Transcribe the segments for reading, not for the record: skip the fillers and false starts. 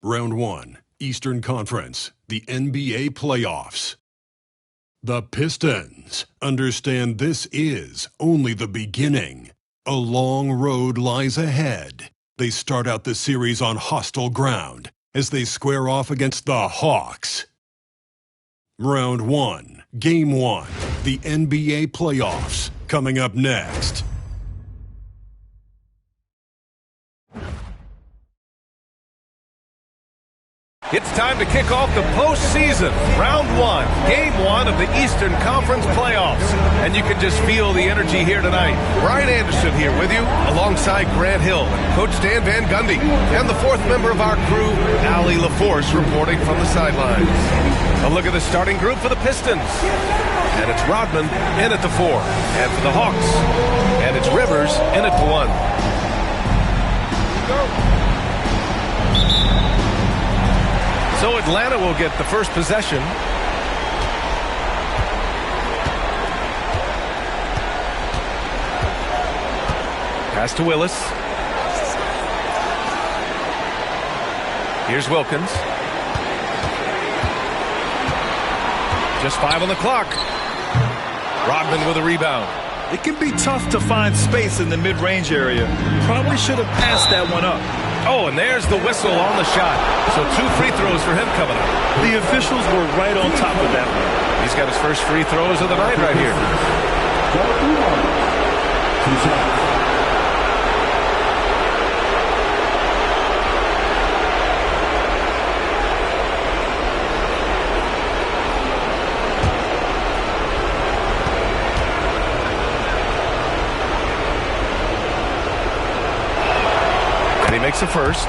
Round 1, Eastern Conference, the NBA playoffs. The Pistons understand this is only the beginning. A long road lies ahead. They start out the series on hostile ground as they square off against the Hawks. Round 1, Game 1, the NBA playoffs, coming up next. It's time to kick off the postseason. Round 1, Game 1 of the Eastern Conference playoffs. And you can just feel the energy here tonight. Brian Anderson here with you, alongside Grant Hill and Coach Dan Van Gundy. And the fourth member of our crew, Allie LaForce, reporting from the sidelines. A look at the starting group for the Pistons. And it's Rodman in at the 4. And for the Hawks, and it's Rivers in at the 1. Go. So Atlanta will get the first possession. Pass to Willis. Here's Wilkins. Just 5 on the clock. Rodman with a rebound. It can be tough to find space in the mid-range area. Probably should have passed that one up. Oh, and there's the whistle on the shot. So 2 free throws for him coming up. The officials were right on top of that one. He's got his first free throws of the night right here. And he makes a first.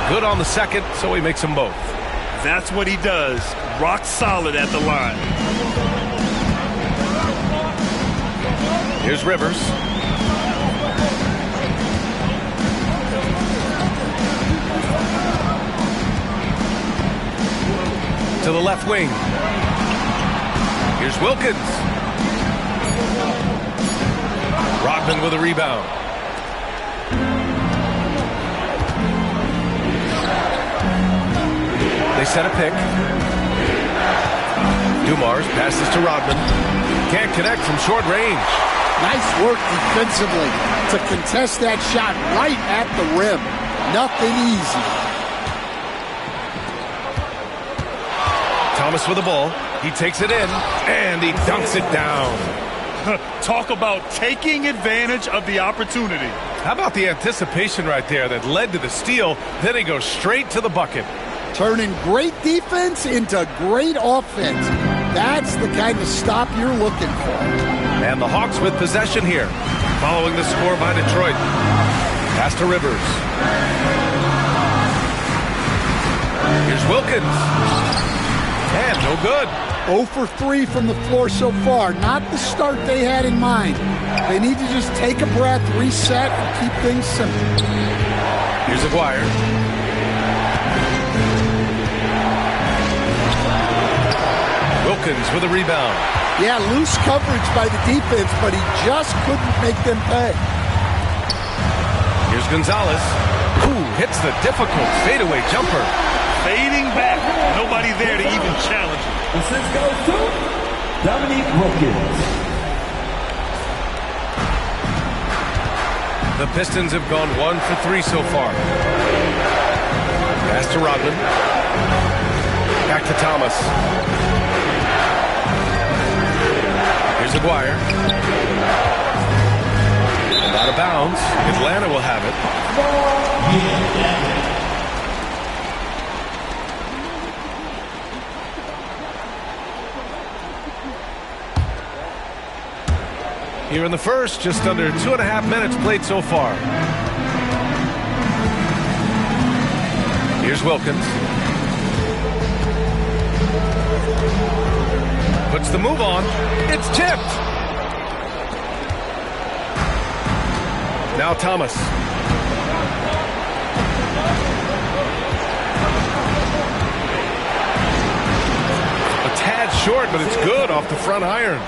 Good on the second, so he makes them both. That's what he does. Rock solid at the line. Here's Rivers. To the left wing. Here's Wilkins. Rodman with a rebound. They set a pick. Dumars passes to Rodman. Can't connect from short range. Nice work defensively to contest that shot right at the rim. Nothing easy. Thomas with the ball. He takes it in, and he dunks it down. Talk about taking advantage of the opportunity. How about the anticipation right there that led to the steal? Then he goes straight to the bucket. Turning great defense into great offense. That's the kind of stop you're looking for. And the Hawks with possession here, following the score by Detroit. Pass to Rivers. Here's Wilkins. And no good. 0 for 3 from the floor so far. Not the start they had in mind. They need to just take a breath, reset, and keep things simple. Here's Aguirre. Wilkins with a rebound. Yeah, loose coverage by the defense, but he just couldn't make them pay. Here's Gonzalez. Ooh, hits the difficult fadeaway jumper. Fading back. Nobody there to even challenge him. This goes to Dominique Wilkins. The Pistons have gone 1 for 3 so far. Pass to Rodman. Back to Thomas. Here's Aguirre. And out of bounds. Atlanta will have it. Here in the first, just under 2.5 minutes played so far. Here's Wilkins. Puts the move on. It's tipped. Now Thomas. A tad short, but it's good off the front iron.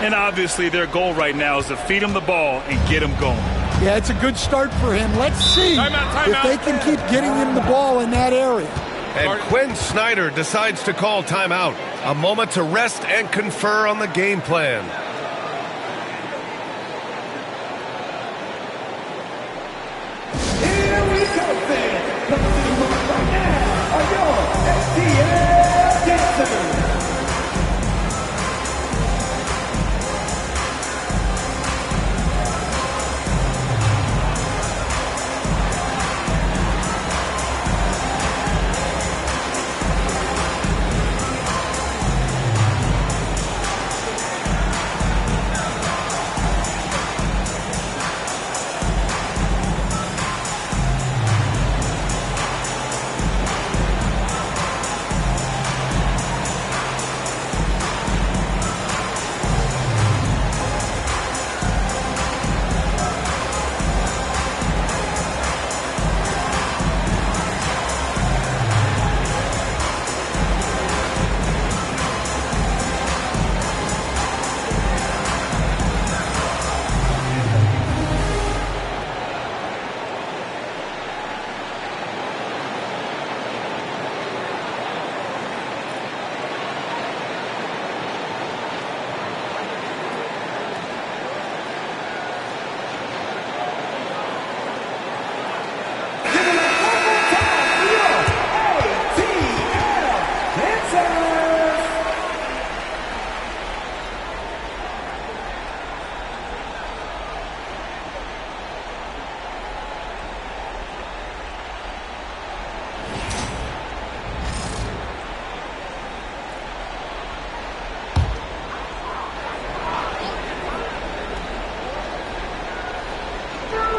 And obviously their goal right now is to feed him the ball and get him going. Yeah, it's a good start for him. Let's see if they can keep getting him the ball in that area. And Quinn Snyder decides to call timeout. A moment to rest and confer on the game plan. Here we go, fans. Coming to the room right now are your STL dancers.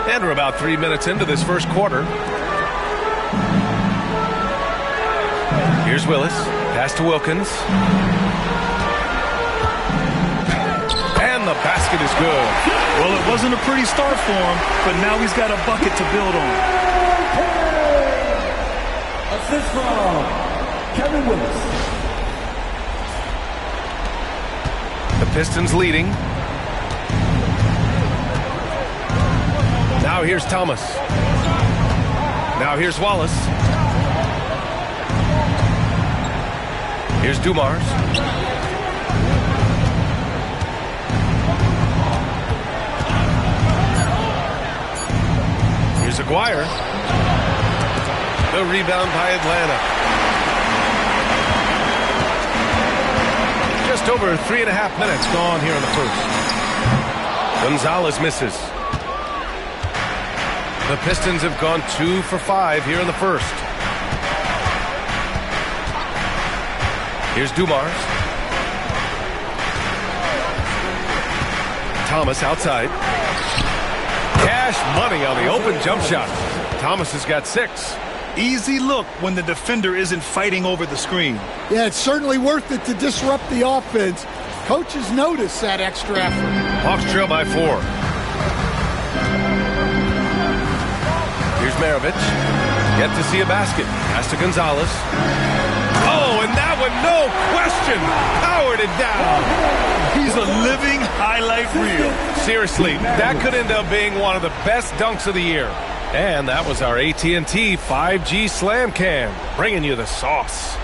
And we're about 3 minutes into this first quarter. Here's Willis. Pass to Wilkins. And the basket is good. Well, it wasn't a pretty start for him, but now he's got a bucket to build on. Assist from Kevin Willis. The Pistons leading. Now here's Thomas. Now here's Wallace. Here's Dumars. Here's Aguirre. The rebound by Atlanta. Just over 3.5 minutes gone here in the first. Gonzalez misses. The Pistons have gone 2 for 5 here in the first. Here's Dumars. Thomas outside. Cash money on the open jump shot. Thomas has got 6. Easy look when the defender isn't fighting over the screen. Yeah, it's certainly worth it to disrupt the offense. Coaches notice that extra effort. Hawks trail by 4. Here's Maravich. Yet to see a basket. Pass to Gonzalez. Oh, and that one, no question, powered it down. He's a living highlight reel. Seriously, that could end up being one of the best dunks of the year. And that was our AT&T 5G Slam Cam, bringing you the sauce.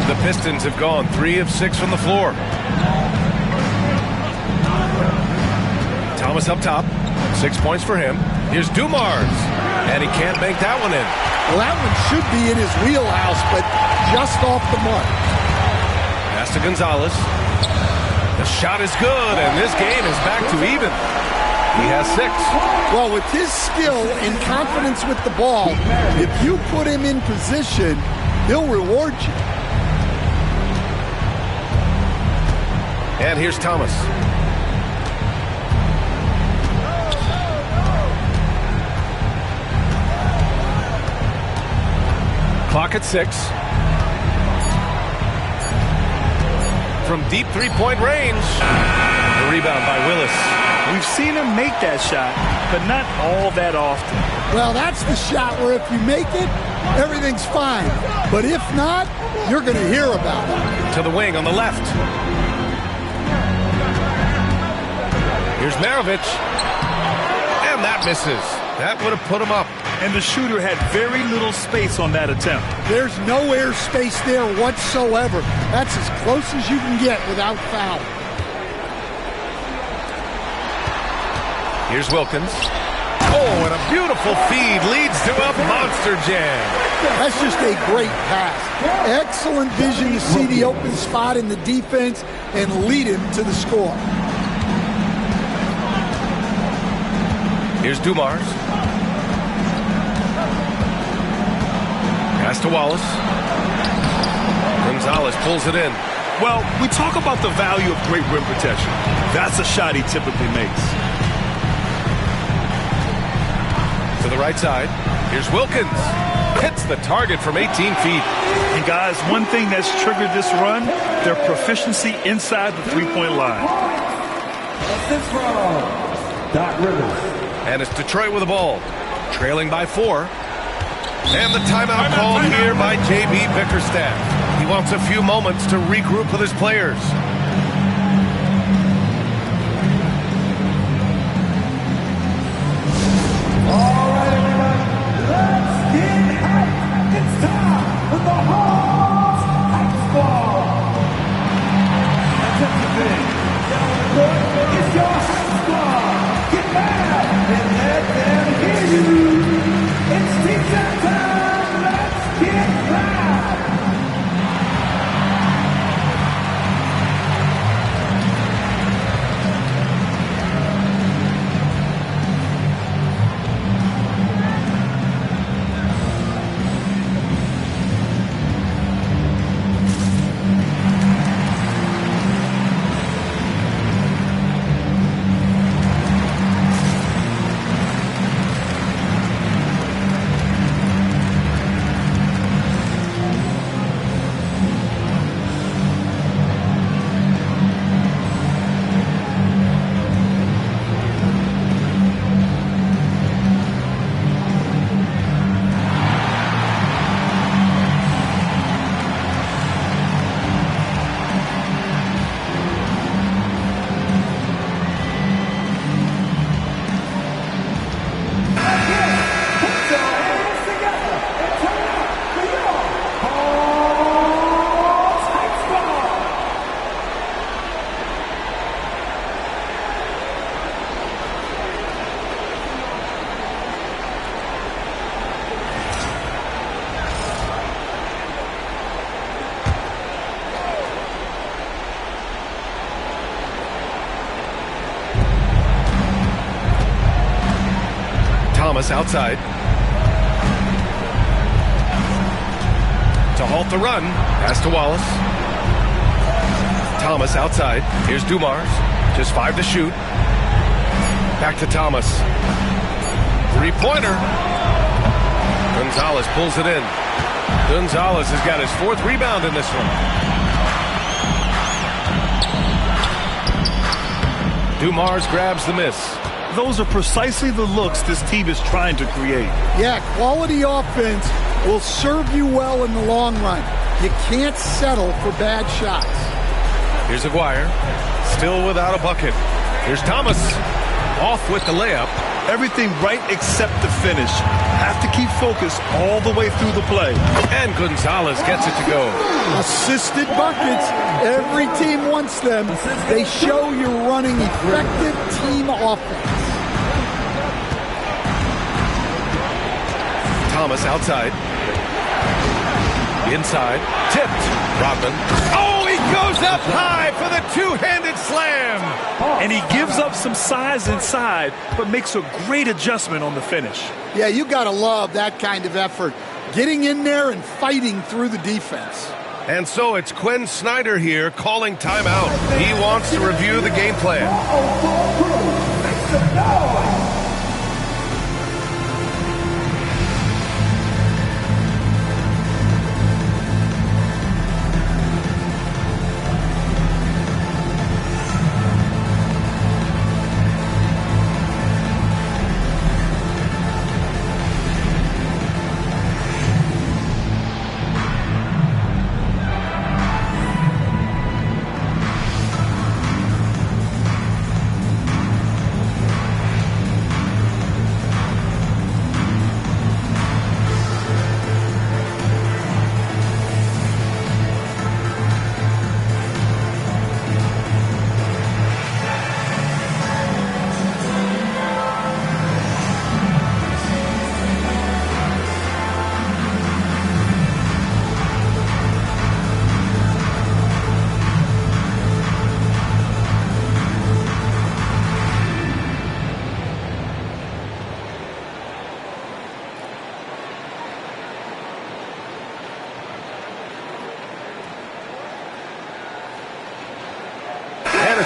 The Pistons have gone 3 of 6 from the floor. Thomas up top. 6 points for him. Here's Dumars. And he can't make that one in. Well, that one should be in his wheelhouse, but just off the mark. Pass to Gonzalez. The shot is good, and this game is back to even. He has 6. Well, with his skill and confidence with the ball, if you put him in position, he'll reward you. And here's Thomas. Clock at 6. From deep three-point range. The rebound by Willis. We've seen him make that shot, but not all that often. Well, that's the shot where if you make it, everything's fine. But if not, you're going to hear about it. To the wing on the left. Here's Maravich. And that misses. That would have put him up. And the shooter had very little space on that attempt. There's no air space there whatsoever. That's as close as you can get without foul. Here's Wilkins. Oh, and a beautiful feed leads to a monster jam. That's just a great pass. Excellent vision to see the open spot in the defense and lead him to the score. Here's Dumars. Pass to Wallace. Gonzalez pulls it in. Well, we talk about the value of great rim protection. That's a shot he typically makes. To the right side. Here's Wilkins. Hits the target from 18 feet. And guys, one thing that's triggered this run, their proficiency inside the three-point line. Assist from Doc Rivers. And it's Detroit with the ball. Trailing by 4. And the timeout called here by J.B. Bickerstaff. He wants a few moments to regroup with his players. All right, everybody, let's get hyped. It's time for the Hawks Hype Squad. Attempt to finish. Down the court is your Hype Squad. Get loud and let them hear you. It's team time. Let's get loud. Thomas outside. To halt the run. Pass to Wallace. Thomas outside. Here's Dumars. Just 5 to shoot. Back to Thomas. Three-pointer. Gonzalez pulls it in. Gonzalez has got his 4th rebound in this one. Dumars grabs the miss. Those are precisely the looks this team is trying to create. Yeah, quality offense will serve you well in the long run. You can't settle for bad shots. Here's Aguirre, still without a bucket. Here's Thomas, off with the layup. Everything right except the finish. Have to keep focused all the way through the play. And Gonzalez gets it to go. Assisted buckets. Every team wants them. They show you're running effective team offense. Thomas outside. Inside. Tipped. Rodman. Oh, he goes up high for the two-handed slam. And he gives up some size inside, but makes a great adjustment on the finish. Yeah, you got to love that kind of effort. Getting in there and fighting through the defense. And so it's Quinn Snyder here calling timeout. He wants to review the game plan.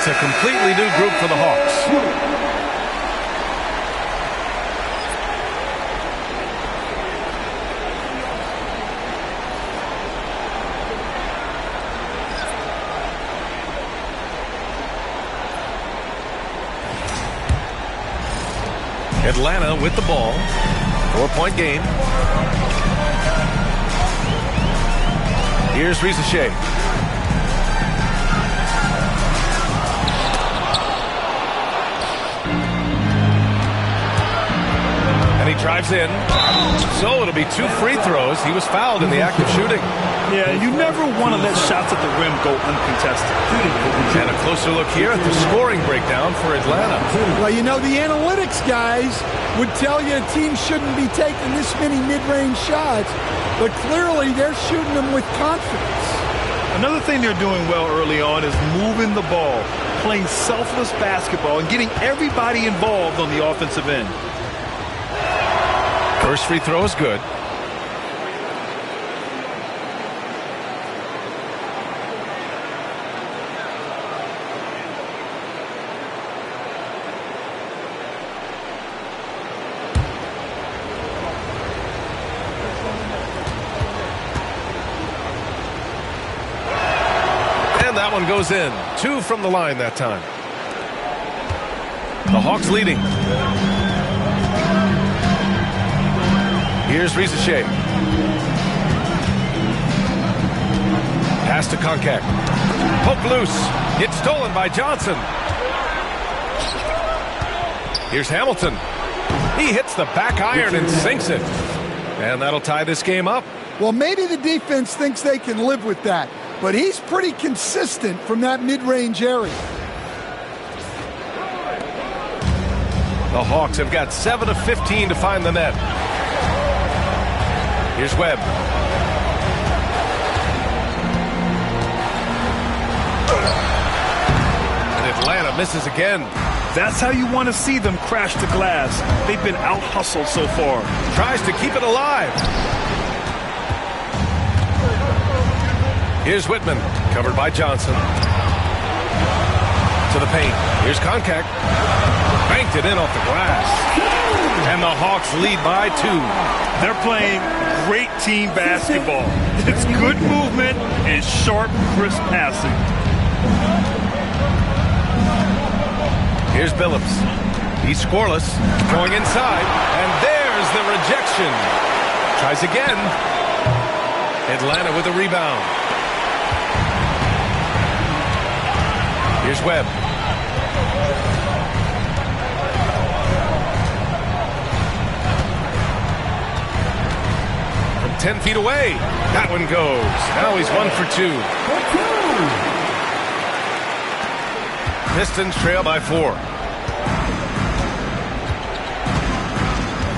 it's a completely new group for the Hawks. Atlanta with the ball. 4-point game. Here's Rizachet. And he drives in. So it'll be 2 free throws. He was fouled in the act of shooting. Yeah, you never want to let shots at the rim go uncontested. And a closer look here at the scoring breakdown for Atlanta. Well, you know, the analytics guys would tell you a team shouldn't be taking this many mid-range shots, but clearly they're shooting them with confidence. Another thing they're doing well early on is moving the ball, playing selfless basketball, and getting everybody involved on the offensive end. First free throw is good. And that one goes in. 2 from the line that time. The Hawks leading. Here's Rizachet. Pass to Konkak. Poke loose. It's stolen by Johnson. Here's Hamilton. He hits the back iron and sinks it. And that'll tie this game up. Well, maybe the defense thinks they can live with that, but he's pretty consistent from that mid-range area. The Hawks have got 7 of 15 to find the net. Here's Webb. And Atlanta misses again. That's how you want to see them crash the glass. They've been out-hustled so far. Tries to keep it alive. Here's Whitman, covered by Johnson. To the paint. Here's Konkak. Banked it in off the glass. And the Hawks lead by 2. They're playing great team basketball. It's good movement and sharp, crisp passing. Here's Billups. He's scoreless. Going inside. And there's the rejection. Tries again. Atlanta with a rebound. Here's Webb. From 10 feet away. That one goes. Now he's 1 for 2. Pistons trail by 4.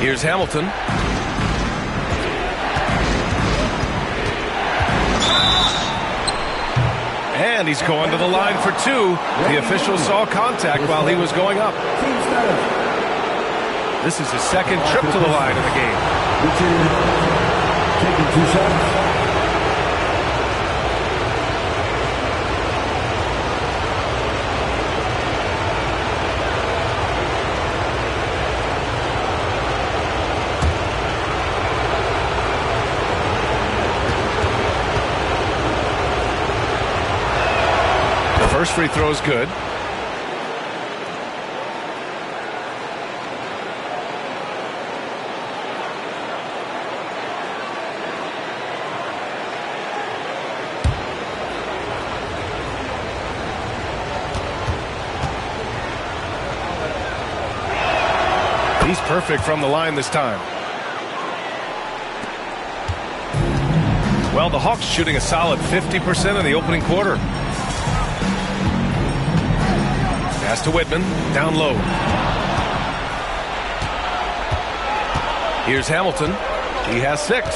Here's Hamilton. And he's going to the line for 2. The official saw contact while he was going up. This is his second trip to the line in the game. Taking 2 shots. First free throw is good. He's perfect from the line this time. Well, the Hawks shooting a solid 50% in the opening quarter. Pass to Whitman, down low. Here's Hamilton. He has 6.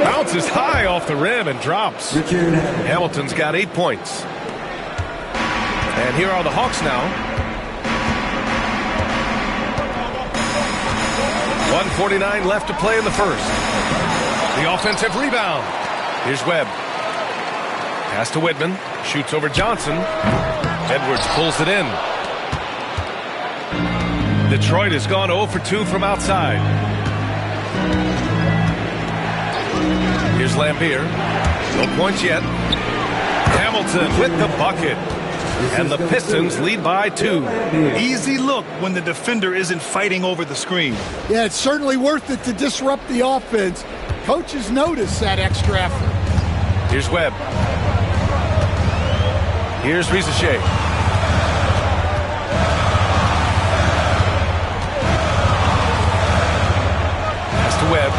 Bounces high off the rim and drops. Hamilton's got 8 points. And here are the Hawks now. 1:49 left to play in the first. The offensive rebound. Here's Webb. Pass to Whitman. Shoots over Johnson. Edwards pulls it in. Detroit has gone 0 for 2 from outside. Here's Lambier. No points yet. Hamilton with the bucket. And the Pistons lead by 2. Easy look when the defender isn't fighting over the screen. Yeah, it's certainly worth it to disrupt the offense. Coaches notice that extra effort. Here's Webb. Here's Risacher. Pass to Webb.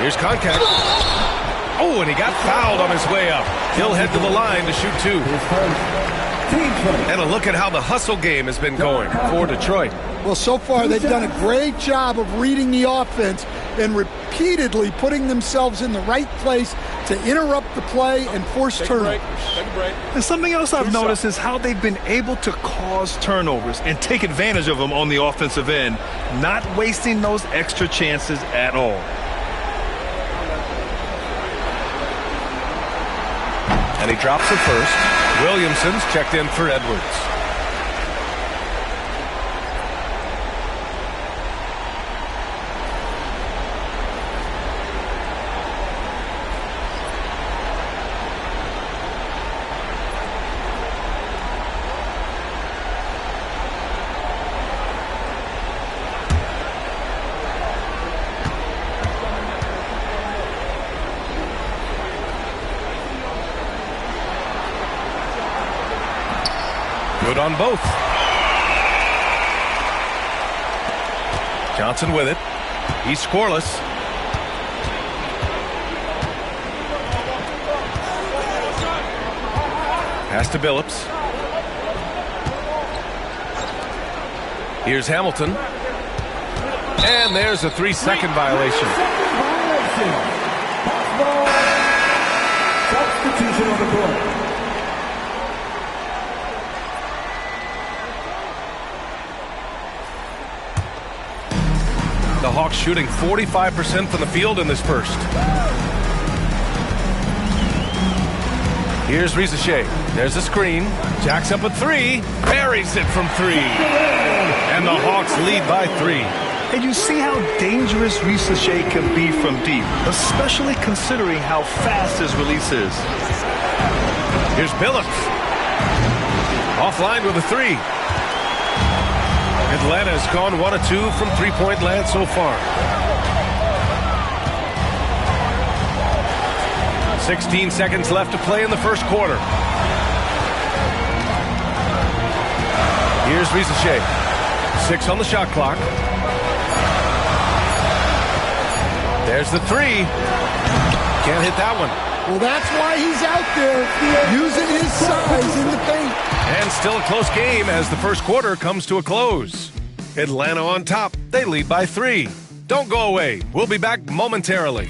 Here's contact. Oh, and he got fouled on his way up. He'll head to the line to shoot 2. And a look at how the hustle game has been going for Detroit. Well, so far they've done a great job of reading the offense and repeatedly putting themselves in the right place to interrupt the play and force turnovers. And something else I've noticed is how they've been able to cause turnovers and take advantage of them on the offensive end, not wasting those extra chances at all. And he drops it first. Williamson's checked in for Edwards. Good on both. Johnson with it. He's scoreless. Pass to Billups. Here's Hamilton. And there's a 3-second violation. Substitution on the court. The Hawks shooting 45% from the field in this first. Here's Risacher. There's a screen. Jacks up a 3. Buries it from 3. And the Hawks lead by 3. And you see how dangerous Risacher can be from deep, especially considering how fast his release is. Here's Billups. Offline with a 3. Atlanta has gone 1 of 2 from three-point land so far. 16 seconds left to play in the first quarter. Here's Risacher. 6 on the shot clock. There's the 3. Can't hit that one. Well, that's why he's out there using his size in the paint. And still a close game as the first quarter comes to a close. Atlanta on top. They lead by 3. Don't go away. We'll be back momentarily.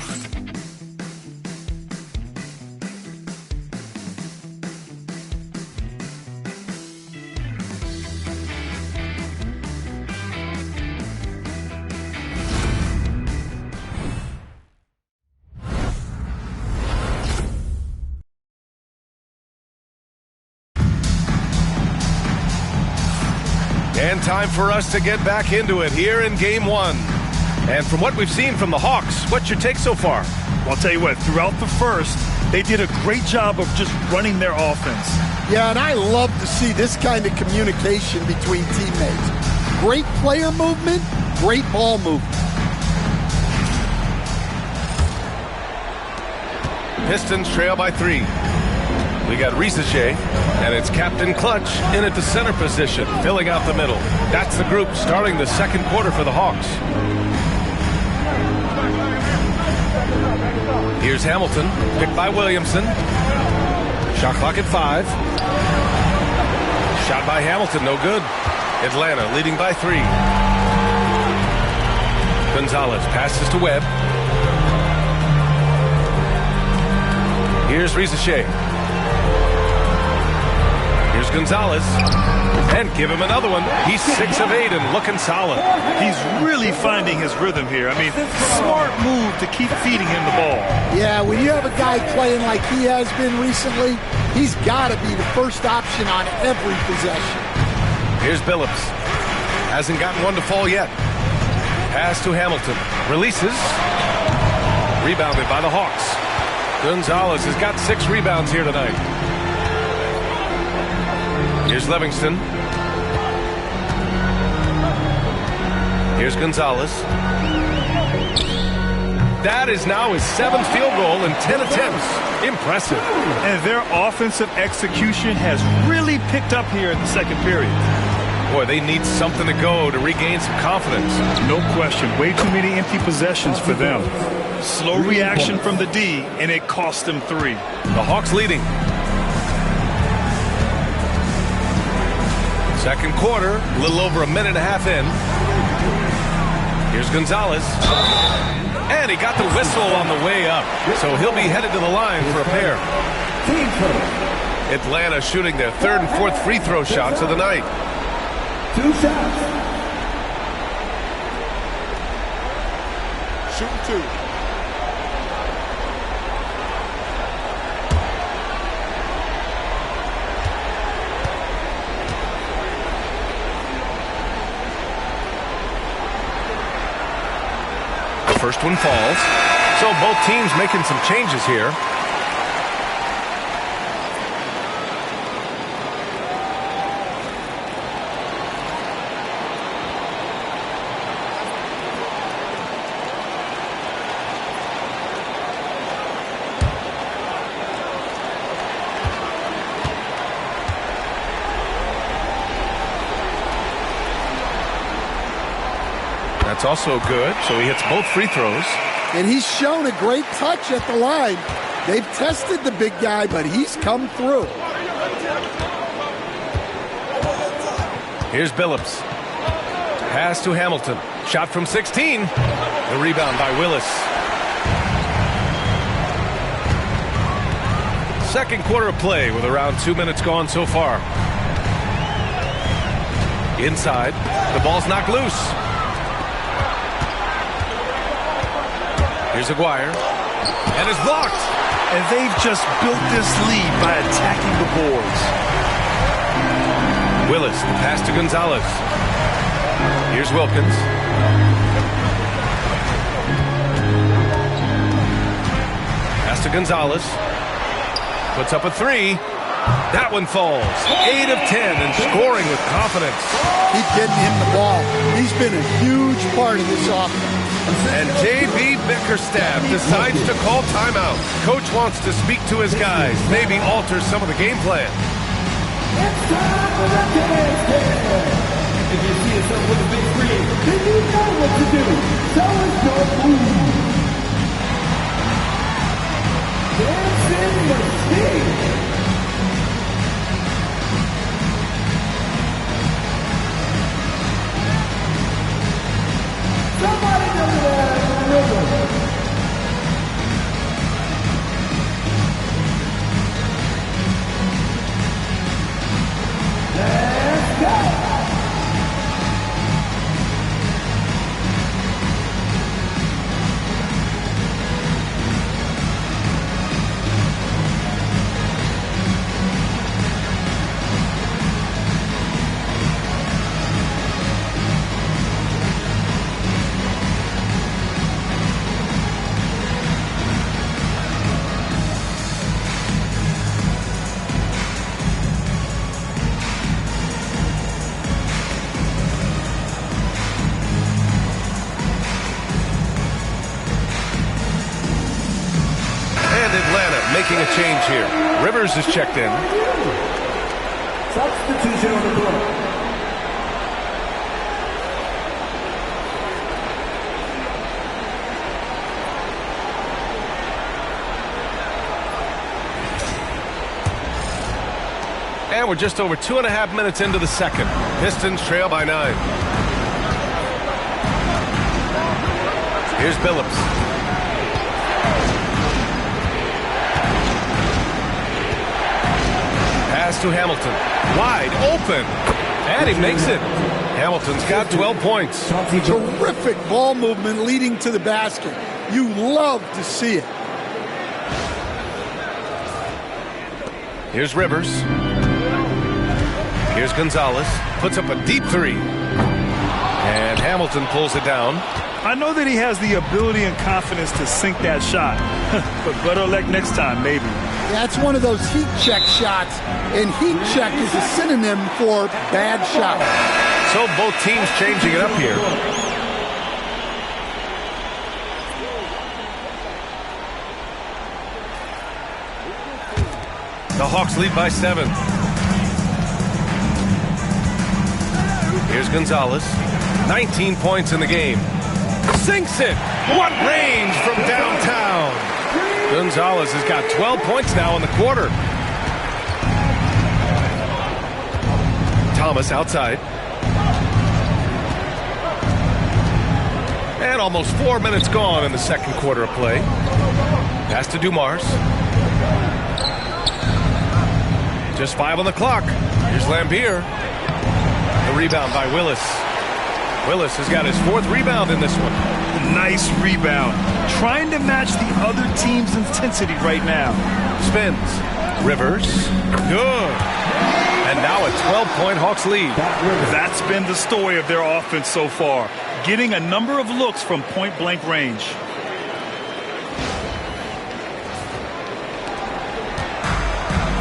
And time for us to get back into it here in Game 1. And from what we've seen from the Hawks, what's your take so far? Well, I'll tell you what, throughout the first, they did a great job of just running their offense. Yeah, and I love to see this kind of communication between teammates. Great player movement, great ball movement. Pistons trail by 3. We got Risacher, and it's Captain Clutch in at the center position, filling out the middle. That's the group starting the second quarter for the Hawks. Here's Hamilton, picked by Williamson. Shot clock at 5. Shot by Hamilton, no good. Atlanta leading by 3. Gonzalez passes to Webb. Here's Risacher. Here's Gonzalez. And give him another one. He's 6 of 8 and looking solid. He's really finding his rhythm here. I mean, smart move to keep feeding him the ball. Yeah, when you have a guy playing like he has been recently, he's got to be the first option on every possession. Here's Billups. Hasn't gotten one to fall yet. Pass to Hamilton. Releases. Rebounded by the Hawks. Gonzalez has got 6 rebounds here tonight. Here's Livingston. Here's Gonzalez. That is now his 7th field goal in 10 attempts. Impressive. And their offensive execution has really picked up here in the second period. Boy, they need something to go to regain some confidence. No question. Way too many empty possessions for them. Slow reaction from the D, and it cost them 3. The Hawks leading. Second quarter, a little over a minute and a half in. Here's Gonzalez. And he got the whistle on the way up. So he'll be headed to the line for a pair. Atlanta shooting their 3rd and 4th free throw shots of the night. 2 shots. Shooting 2. First one falls. So both teams making some changes here. That's also good, so he hits both free throws. And he's shown a great touch at the line. They've tested the big guy, but he's come through. Here's Billups. Pass to Hamilton. Shot from 16. The rebound by Willis. Second quarter of play with around 2 minutes gone so far. Inside. The ball's knocked loose. Here's Aguirre. And it's blocked. And they've just built this lead by attacking the boards. Willis, the pass to Gonzalez. Here's Wilkins. Pass to Gonzalez. Puts up a 3. That one falls. 8 of 10 and scoring with confidence. Keep getting him the ball. He's been a huge part of this offense. And J.B. Bickerstaff decides to call timeout. Coach wants to speak to his guys, maybe alter some of the game plan. It's time for the dance dance. If you see yourself with a big screen, then you know what to do. So is your move. Dancing machine. Somebody do that rhythm. Let's go. Making a change here. Rivers is checked in. Substitution on the floor. And we're just over 2.5 minutes into the second. Pistons trail by 9. Here's Billups. Pass to Hamilton. Wide open. And he makes it. Hamilton's got 12 points. Terrific ball movement leading to the basket. You love to see it. Here's Rivers. Here's Gonzalez. Puts up a deep three. And Hamilton pulls it down. I know that he has the ability and confidence to sink that shot. But better luck next time, maybe. That's one of those heat check shots. And heat check is a synonym for bad shot. So both teams changing it up here. The Hawks lead by 7. Here's Gonzalez. 19 points in the game. Sinks it. What range from downtown. Gonzalez has got 12 points now in the quarter. Thomas outside. And almost 4 minutes gone in the second quarter of play. Pass to Dumars. Just 5 on the clock. Here's Lambier. The rebound by Willis. Willis has got his 4th rebound in this one. Nice rebound. Trying to match the other team's intensity right now. Spins. Rivers. Good. And now a 12-point Hawks lead. That's been the story of their offense so far. Getting a number of looks from point-blank range.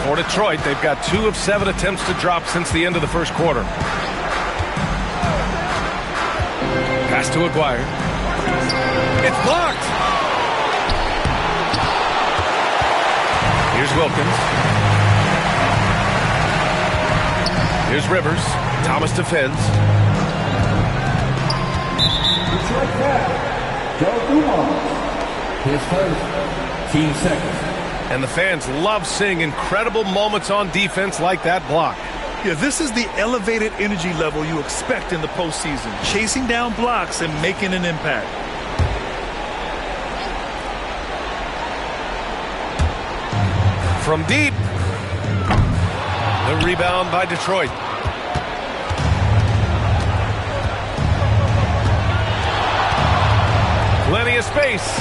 For Detroit, they've got 2 of 7 attempts to drop since the end of the first quarter. Pass to Aguirre. It's blocked. Here's Wilkins. Here's Rivers. Thomas defends. Detroit foul. Joe Dumars. His first, team second. And the fans love seeing incredible moments on defense like that block. Yeah, this is the elevated energy level you expect in the postseason. Chasing down blocks and making an impact. From deep. The rebound by Detroit. Plenty of space.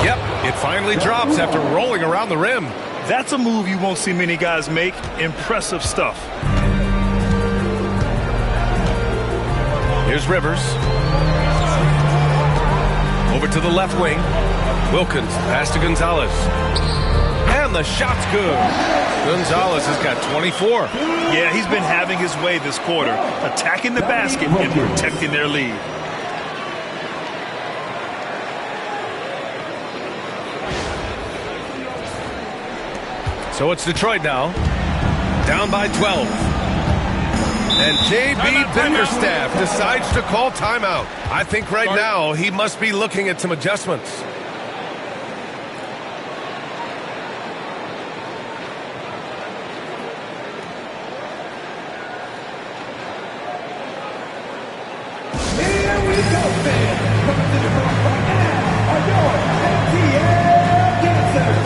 Yep, it finally drops after rolling around the rim. That's a move you won't see many guys make. Impressive stuff. Here's Rivers. Over to the left wing. Wilkins, pass to Gonzalez. And the shot's good. Gonzalez has got 24. Yeah, he's been having his way this quarter, attacking the basket and protecting their lead. So it's Detroit now, down by 12. And J.B. Bickerstaff decides to call timeout. I think right now he must be looking at some adjustments. Here we go, fans. Coming to the front right now are your MTL dancers.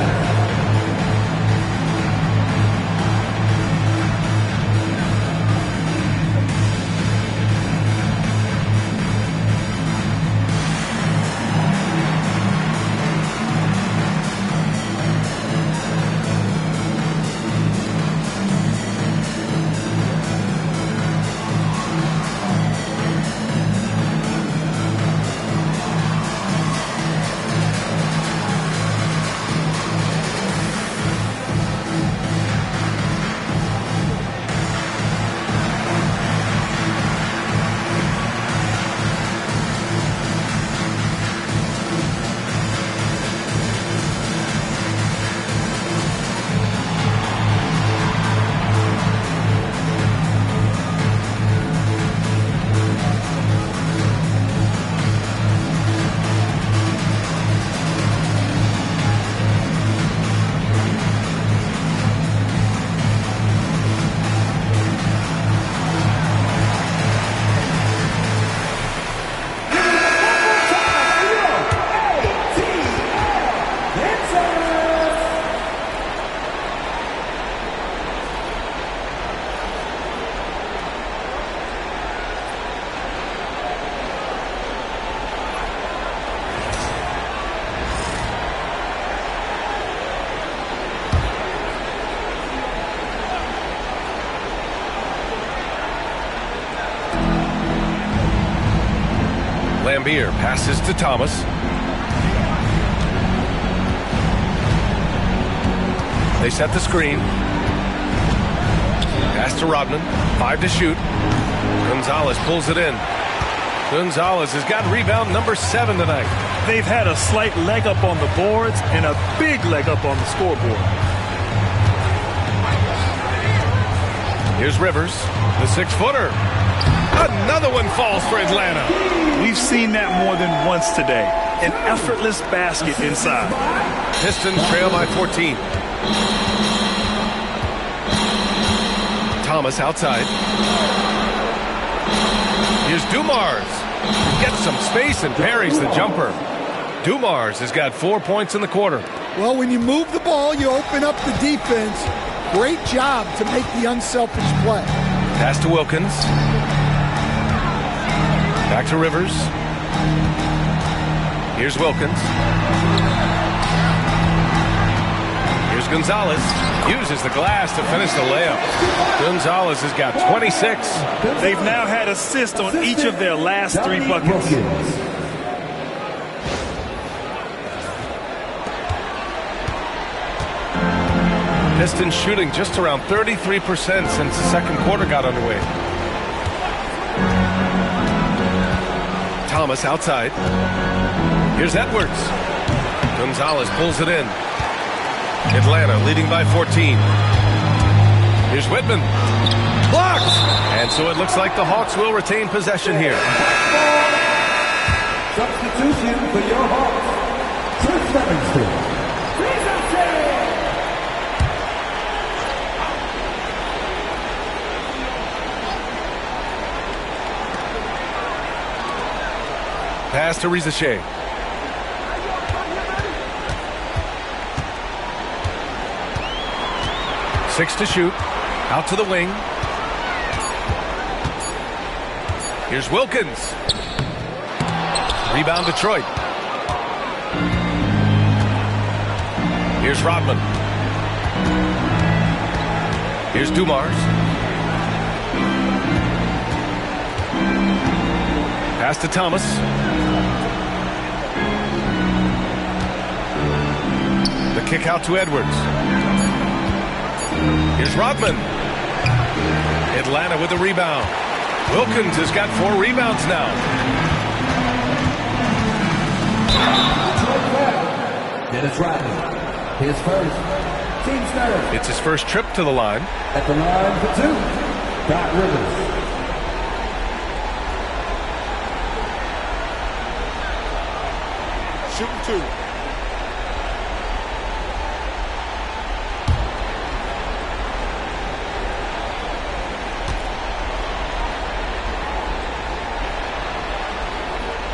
Lambier passes to Thomas. They set the screen. Pass to Rodman. 5 to shoot. Gonzalez pulls it in. Gonzalez has got rebound number 7 tonight. They've had a slight leg up on the boards and a big leg up on the scoreboard. Here's Rivers, the 6-footer. Another one falls for Atlanta. We've seen that more than once today. An effortless basket inside. Pistons trail by 14. Thomas outside. Here's Dumars. Gets some space and parries the jumper. Dumars has got 4 points in the quarter. Well, when you move the ball, you open up the defense. Great job to make the unselfish play. Pass to Wilkins. Back to Rivers. Here's Wilkins. Here's Gonzalez. Uses the glass to finish the layup. Gonzalez has got 26. They've now had assists on each of their last 3 buckets. Pistons shooting just around 33% since the second quarter got underway. Thomas outside. Here's Edwards. Gonzalez pulls it in. Atlanta leading by 14. Here's Whitman. Blocked! And so it looks like the Hawks will retain possession here. Substitution for your Hawks. Chris Livingston. Pass to Rizachet. Six to shoot. Out to the wing. Here's Wilkins. Rebound Detroit. Here's Rodman. Here's Dumars. Pass to Thomas. The kick out to Edwards. Here's Rodman. Atlanta with the rebound. Wilkins has got 4 rebounds now. Dennis Rodman. His first. Team's third. It's his first trip to the line. At the line for 2. Doc Rivers. Shooting 2.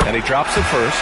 And he drops it first.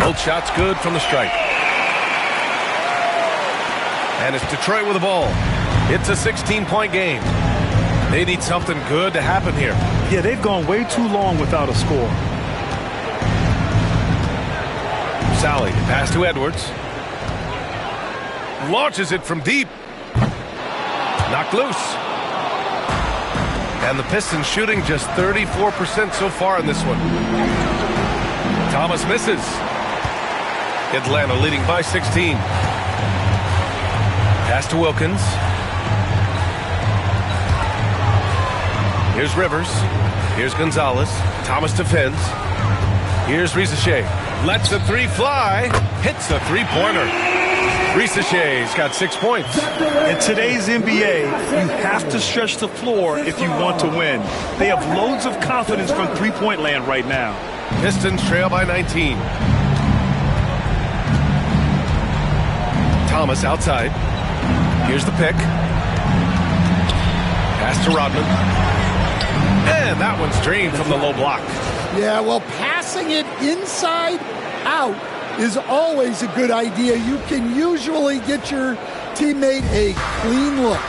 Both shots good from the stripe. And it's Detroit with the ball. It's a 16-point game. They need something good to happen here. Yeah, they've gone way too long without a score. Sally, pass to Edwards. Launches it from deep. Knocked loose. And the Pistons shooting just 34% so far in this one. Thomas misses. Atlanta leading by 16. Pass to Wilkins. Here's Rivers. Here's Gonzalez. Thomas defends. Here's Rizachet. Lets the 3 fly. Hits the 3-pointer. Risachet's got 6 points. In today's NBA, you have to stretch the floor if you want to win. They have loads of confidence from three-point land right now. Pistons trail by 19. Thomas outside. Here's the pick. Pass to Rodman. And that one's drained from the low block. Yeah, well, passing it inside out is always a good idea. You can usually get your teammate a clean look.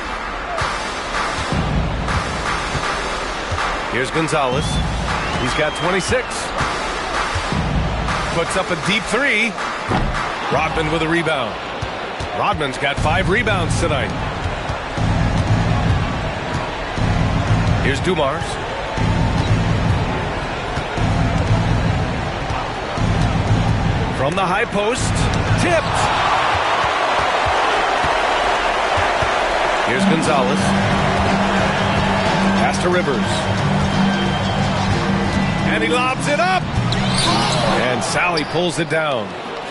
Here's Gonzalez. He's got 26. Puts up a deep three. Rodman with a rebound. Rodman's got 5 rebounds tonight. Here's Dumars. From the high post. Tipped. Here's Gonzalez. Pass to Rivers. And he lobs it up. And Sally pulls it down.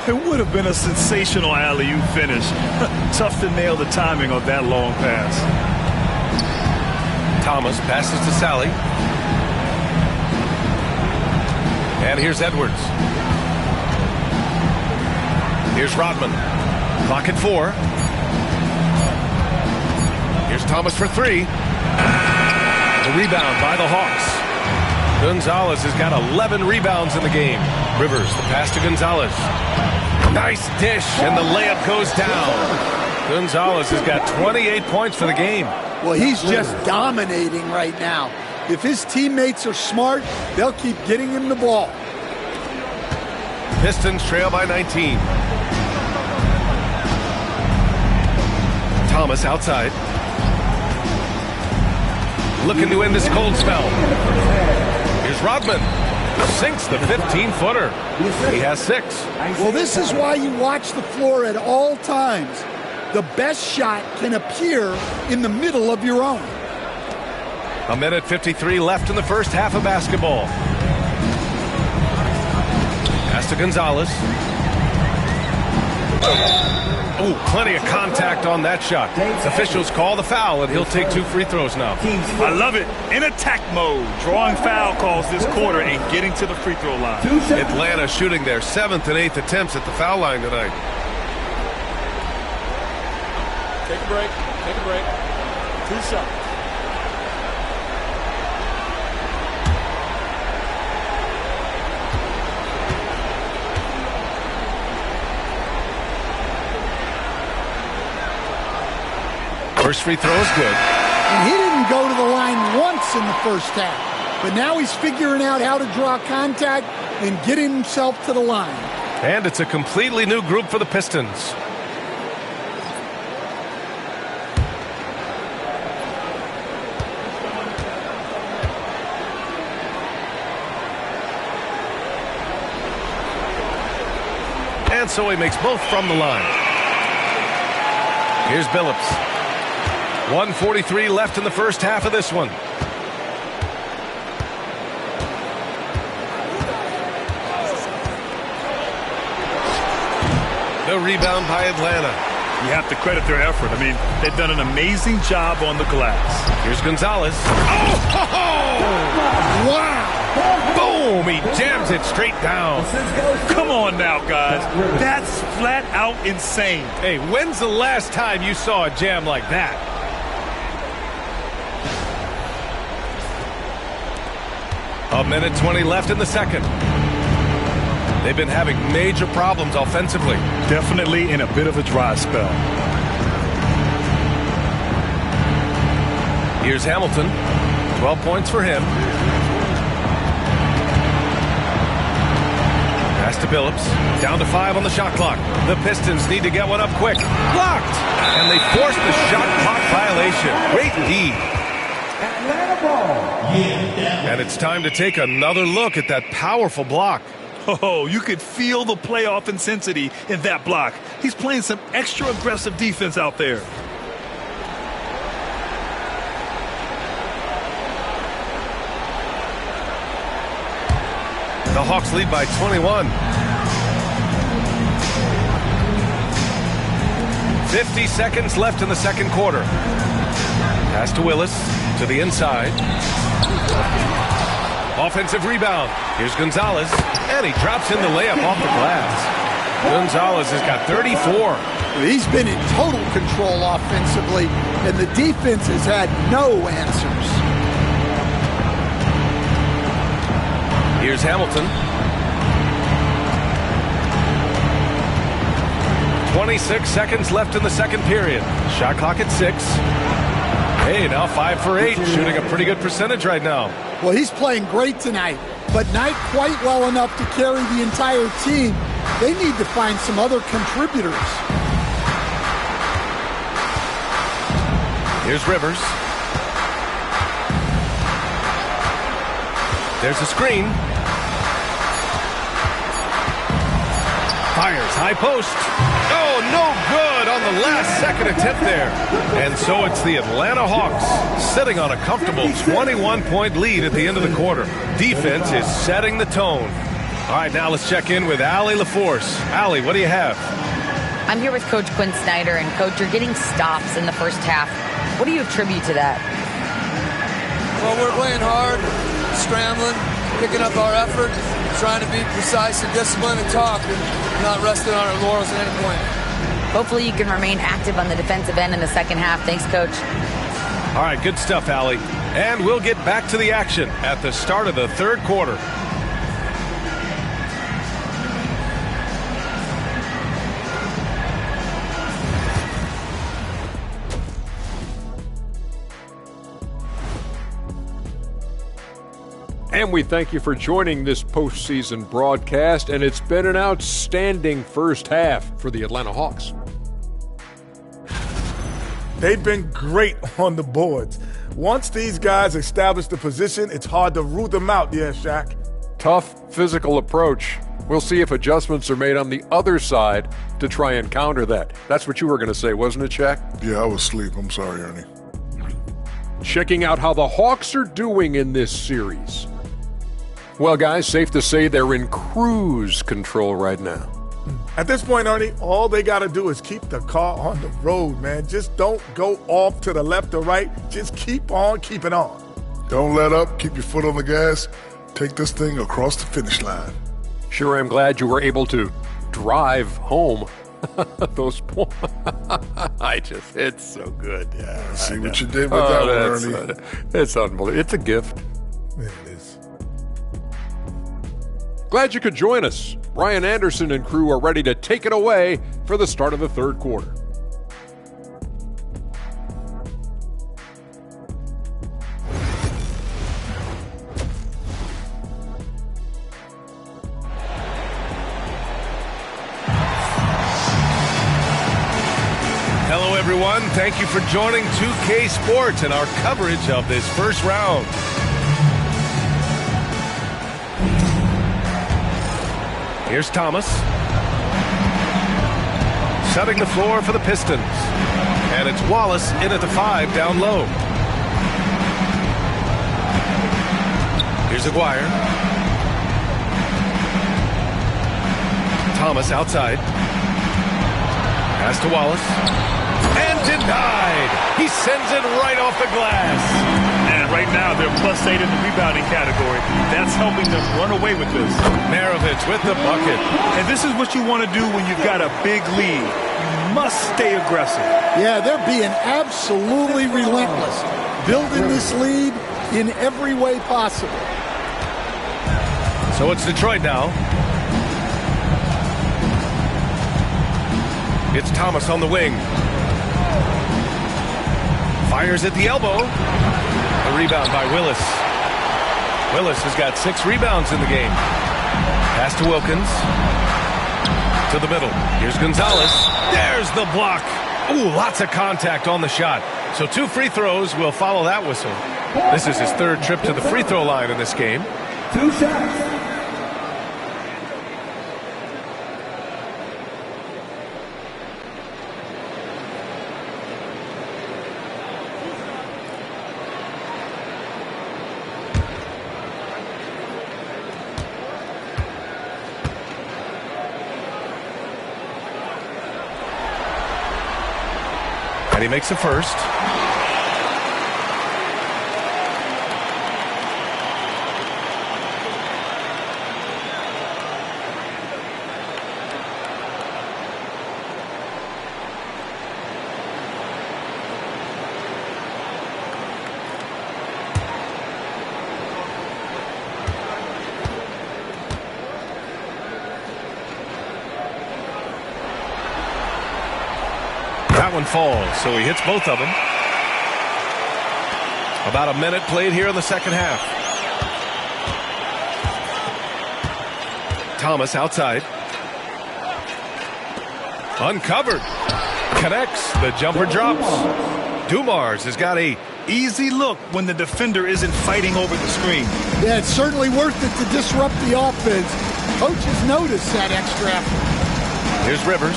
It would have been a sensational alley-oop finish. Tough to nail the timing of that long pass. Thomas passes to Sally. And here's Edwards. Here's Rodman. Clock at 4. Here's Thomas for 3. The rebound by the Hawks. Gonzalez has got 11 rebounds in the game. Rivers, the pass to Gonzalez. Nice dish, and the layup goes down. Gonzalez has got 28 points for the game. Well, he's just dominating right now. If his teammates are smart, they'll keep getting him the ball. Pistons trail by 19. Thomas outside. Looking to end this cold spell. Here's Rodman. Sinks the 15-footer. He has 6. Well, this is why you watch the floor at all times. The best shot can appear in the middle of your own. 1:53 left in the first half of basketball. Pass to Gonzalez. Oh, plenty of contact on that shot. Officials call the foul, and he'll take 2 free throws now. I love it. In attack mode. Drawing foul calls this quarter and getting to the free throw line. Atlanta shooting their 7th and 8th attempts at the foul line tonight. Take a break. Take a break. 2 shots. First free throw is good. And he didn't go to the line once in the first half. But now he's figuring out how to draw contact and get himself to the line. And it's a completely new group for the Pistons. And so he makes both from the line. Here's Billups. 1:43 left in the first half of this one. The rebound by Atlanta. You have to credit their effort. I mean, they've done an amazing job on the glass. Here's Gonzalez. Oh! Wow! Boom! He jams it straight down. Come on now, guys. That's flat out insane. Hey, when's the last time you saw a jam like that? A minute 20 left in the second. They've been having major problems offensively. Definitely in a bit of a dry spell. Here's Hamilton. 12 points for him. Pass to Billups. Down to 5 on the shot clock. The Pistons need to get one up quick. Blocked! And they force the shot clock violation. Great D. Atlanta ball. And it's time to take another look at that powerful block. Oh, you could feel the playoff intensity in that block. He's playing some extra aggressive defense out there. The Hawks lead by 21. 50 seconds left in the second quarter. Pass to Willis to the inside. Offensive rebound. Here's Gonzalez, and he drops in the layup off the glass. Gonzalez has got 34. He's been in total control offensively, and the defense has had no answers. Here's Hamilton. 26 seconds left in the second period. Shot clock at 6. Hey, now 5 for 8, shooting a pretty good percentage right now. Well, he's playing great tonight, but not quite well enough to carry the entire team. They need to find some other contributors. Here's Rivers. There's a screen. Fires, high post. Oh, no good on the last second attempt there. And so it's the Atlanta Hawks sitting on a comfortable 21-point lead at the end of the quarter. Defense is setting the tone. All right, now let's check in with Allie LaForce. Allie, what do you have? I'm here with Coach Quinn Snyder, and Coach, you're getting stops in the first half. What do you attribute to that? Well, we're playing hard, scrambling, picking up our effort, trying to be precise and disciplined and talk, and not resting on our laurels at any point. Hopefully you can remain active on the defensive end in the second half. Thanks, Coach. All right, good stuff, Allie. And we'll get back to the action at the start of the third quarter. And we thank you for joining this postseason broadcast, and it's been an outstanding first half for the Atlanta Hawks. They've been great on the boards. Once these guys establish the position, it's hard to root them out, Shaq. Tough physical approach. We'll see if adjustments are made on the other side to try and counter that. That's what you were going to say, wasn't it, Shaq? Yeah, I was asleep. I'm sorry, Ernie. Checking out how the Hawks are doing in this series. Well, guys, safe to say they're in cruise control right now. At this point, Ernie, all they got to do is keep the car on the road, man. Just don't go off to the left or right. Just keep on keeping on. Don't let up. Keep your foot on the gas. Take this thing across the finish line. Sure, I'm glad you were able to drive home. Those points. It's so good. Yeah. See what you did with that one, Ernie. It's unbelievable. It's a gift. Yeah, it is. Glad you could join us. Brian Anderson and crew are ready to take it away for the start of the third quarter. Hello, everyone. Thank you for joining 2K Sports and our coverage of this first round. Here's Thomas. Setting the floor for the Pistons. And it's Wallace in at the 5 down low. Here's Aguirre. Thomas outside. Pass to Wallace. And denied. He sends it right off the glass. And right now, they're +8 in the rebounding category. That's helping them run away with this. Maravich with the bucket. And this is what you want to do when you've got a big lead. You must stay aggressive. Yeah, they're being absolutely relentless, building this lead in every way possible. So it's Detroit now. It's Thomas on the wing. Fires at the elbow. A rebound by Willis. Willis has got 6 rebounds in the game. Pass to Wilkins. To the middle. Here's Gonzalez. There's the block. Ooh, lots of contact on the shot. So 2 free throws will follow that whistle. This is his 3rd trip to the free throw line in this game. 2 shots. And he makes the first. That one falls, so he hits both of them. About a minute played here in the second half. Thomas outside. Uncovered. Connects. The jumper drops. Dumars has got a easy look when the defender isn't fighting over the screen. Yeah, it's certainly worth it to disrupt the offense. Coaches notice that extra effort. Here's Rivers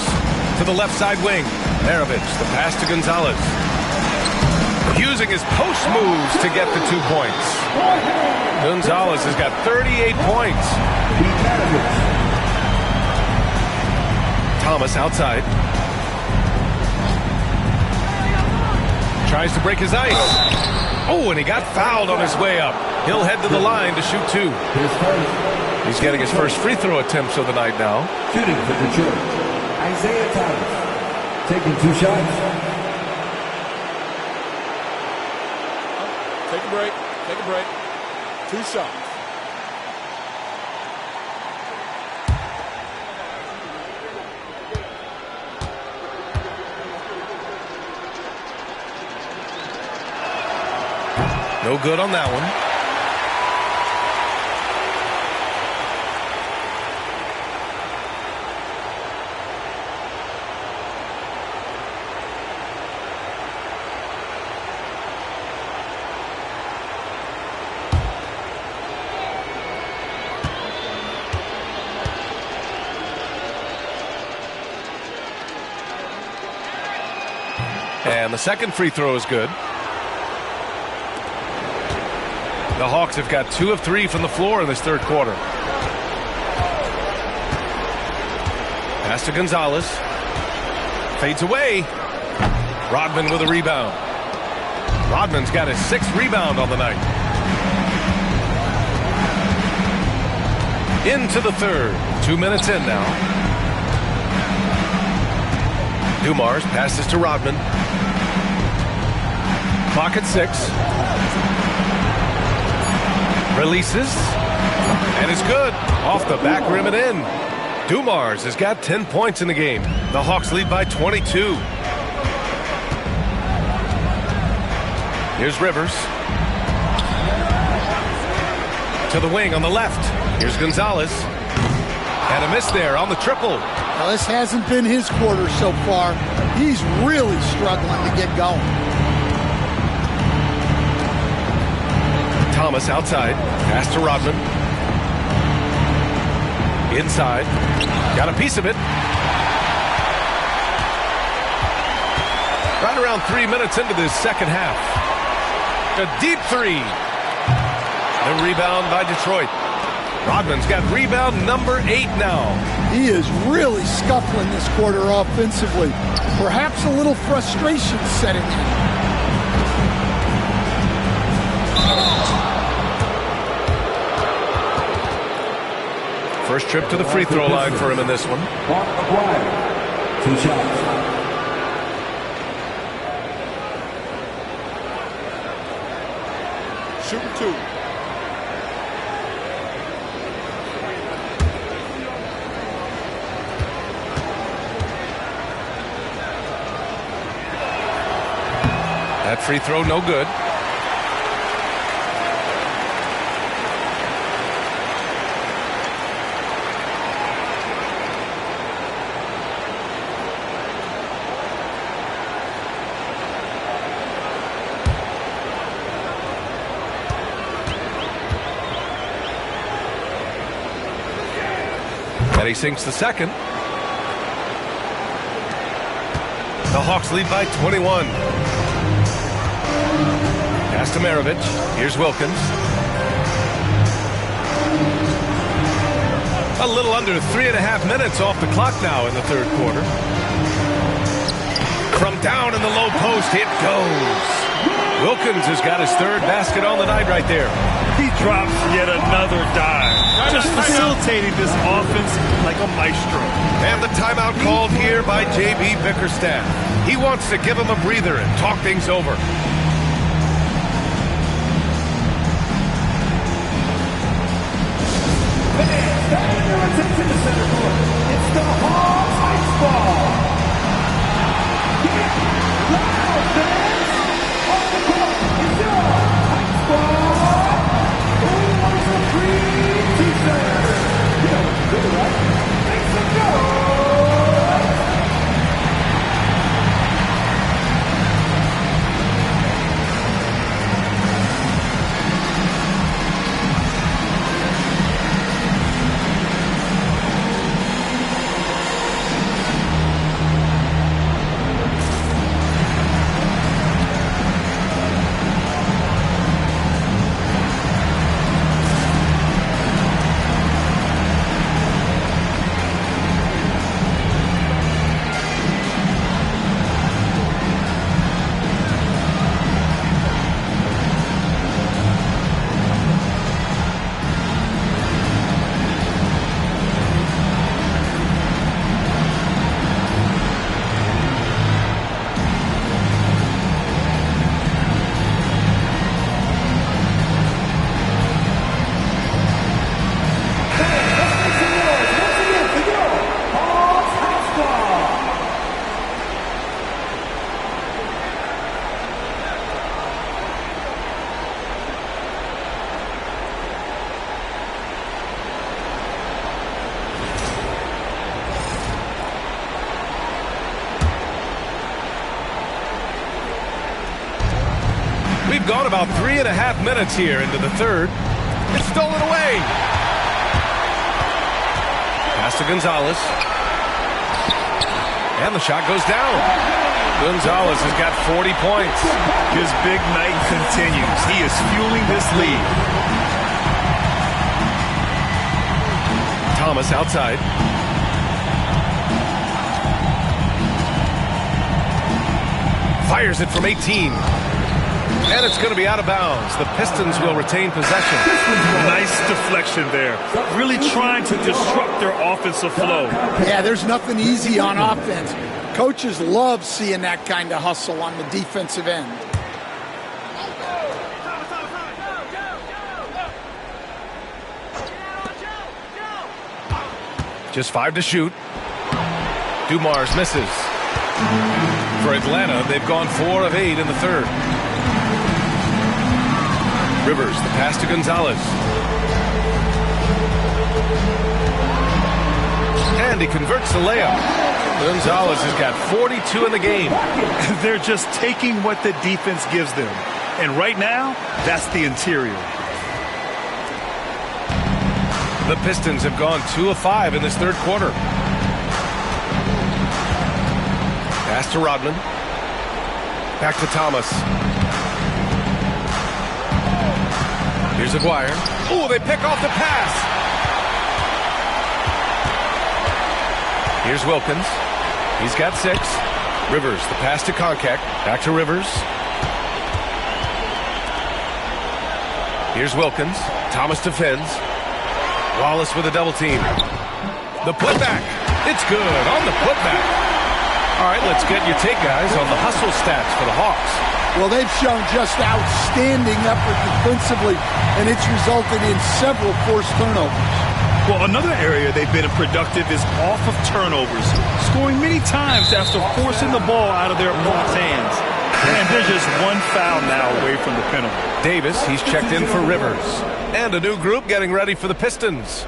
to the left side wing. Maravich, the pass to Gonzalez. Using his post moves to get the 2 points. Gonzalez has got 38 points. Thomas outside. Tries to break his ice. Oh, and he got fouled on his way up. He'll head to the line to shoot 2. He's getting his first free throw attempts of the night now. Shooting for Detroit, Isaiah Thomas. Taking 2 shots. Take a break. Take a break. 2 shots. No good on that one. And the second free throw is good. The Hawks have got 2 of 3 from the floor in this third quarter. Pass to Gonzalez. Fades away. Rodman with a rebound. Rodman's got his 6th rebound on the night. Into the third. 2 minutes in now. Dumars passes to Rodman. Clock at 6. Releases. And it's good. Off the back rim and in. Dumars has got 10 points in the game. The Hawks lead by 22. Here's Rivers. To the wing on the left. Here's Gonzalez. And a miss there on the triple. Now, this hasn't been his quarter so far. He's really struggling to get going. Thomas outside. Pass to Rodman. Inside. Got a piece of it. Right around 3 minutes into this second half. A deep 3. The rebound by Detroit. Rodman's got rebound number 8 now. He is really scuffling this quarter offensively. Perhaps a little frustration setting in. First trip to the free throw line for him in this one. 2 shots. Shooting 2. That free throw no good. And he sinks the second. The Hawks lead by 21. Pass to Maravich. Here's Wilkins. A little under 3.5 minutes off the clock now in the third quarter. From down in the low post, it goes. Wilkins has got his third basket on the night right there. He drops yet another dime. Just facilitating this offense like a maestro. And the timeout called here by J.B. Bickerstaff. He wants to give him a breather and talk things over. Attention to center court. It's the Hawks ice ball. We've gone about 3.5 minutes here into the third. It's stolen away. Pass to Gonzalez. And the shot goes down. Gonzalez has got 40 points. His big night continues. He is fueling this lead. Thomas outside. Fires it from 18. And it's going to be out of bounds. The Pistons will retain possession. Nice deflection there. Really trying to disrupt their offensive flow. Yeah, there's nothing easy on offense. Coaches love seeing that kind of hustle on the defensive end. Just 5 to shoot. Dumars misses. For Atlanta, they've gone 4 of 8 in the third. Rivers, the pass to Gonzalez. And he converts the layup. Gonzalez has got 42 in the game. They're just taking what the defense gives them. And right now, that's the interior. The Pistons have gone 2 of 5 in this third quarter. Pass to Rodman. Back to Thomas. Here's Aguirre. Oh, they pick off the pass. Here's Wilkins. He's got 6. Rivers, the pass to Konkek. Back to Rivers. Here's Wilkins. Thomas defends. Wallace with a double team. The putback. It's good on the putback. All right, let's get your take, guys, on the hustle stats for the Hawks. Well, they've shown just outstanding effort defensively, and it's resulted in several forced turnovers. Well, another area they've been productive is off of turnovers, scoring many times after forcing the ball out of their opponent's hands. And they're just one foul now away from the penalty. Davis, he's checked in for Rivers. And a new group getting ready for the Pistons.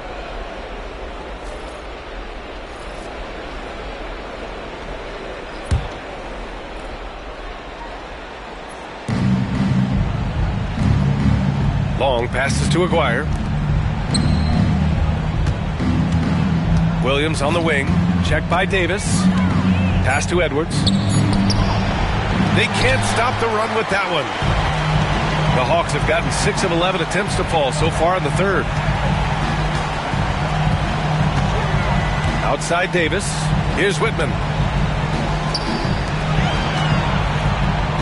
Long passes to Aguirre. Williams on the wing. Checked by Davis. Pass to Edwards. They can't stop the run with that one. The Hawks have gotten 6 of 11 attempts to fall so far in the third. Outside Davis. Here's Whitman.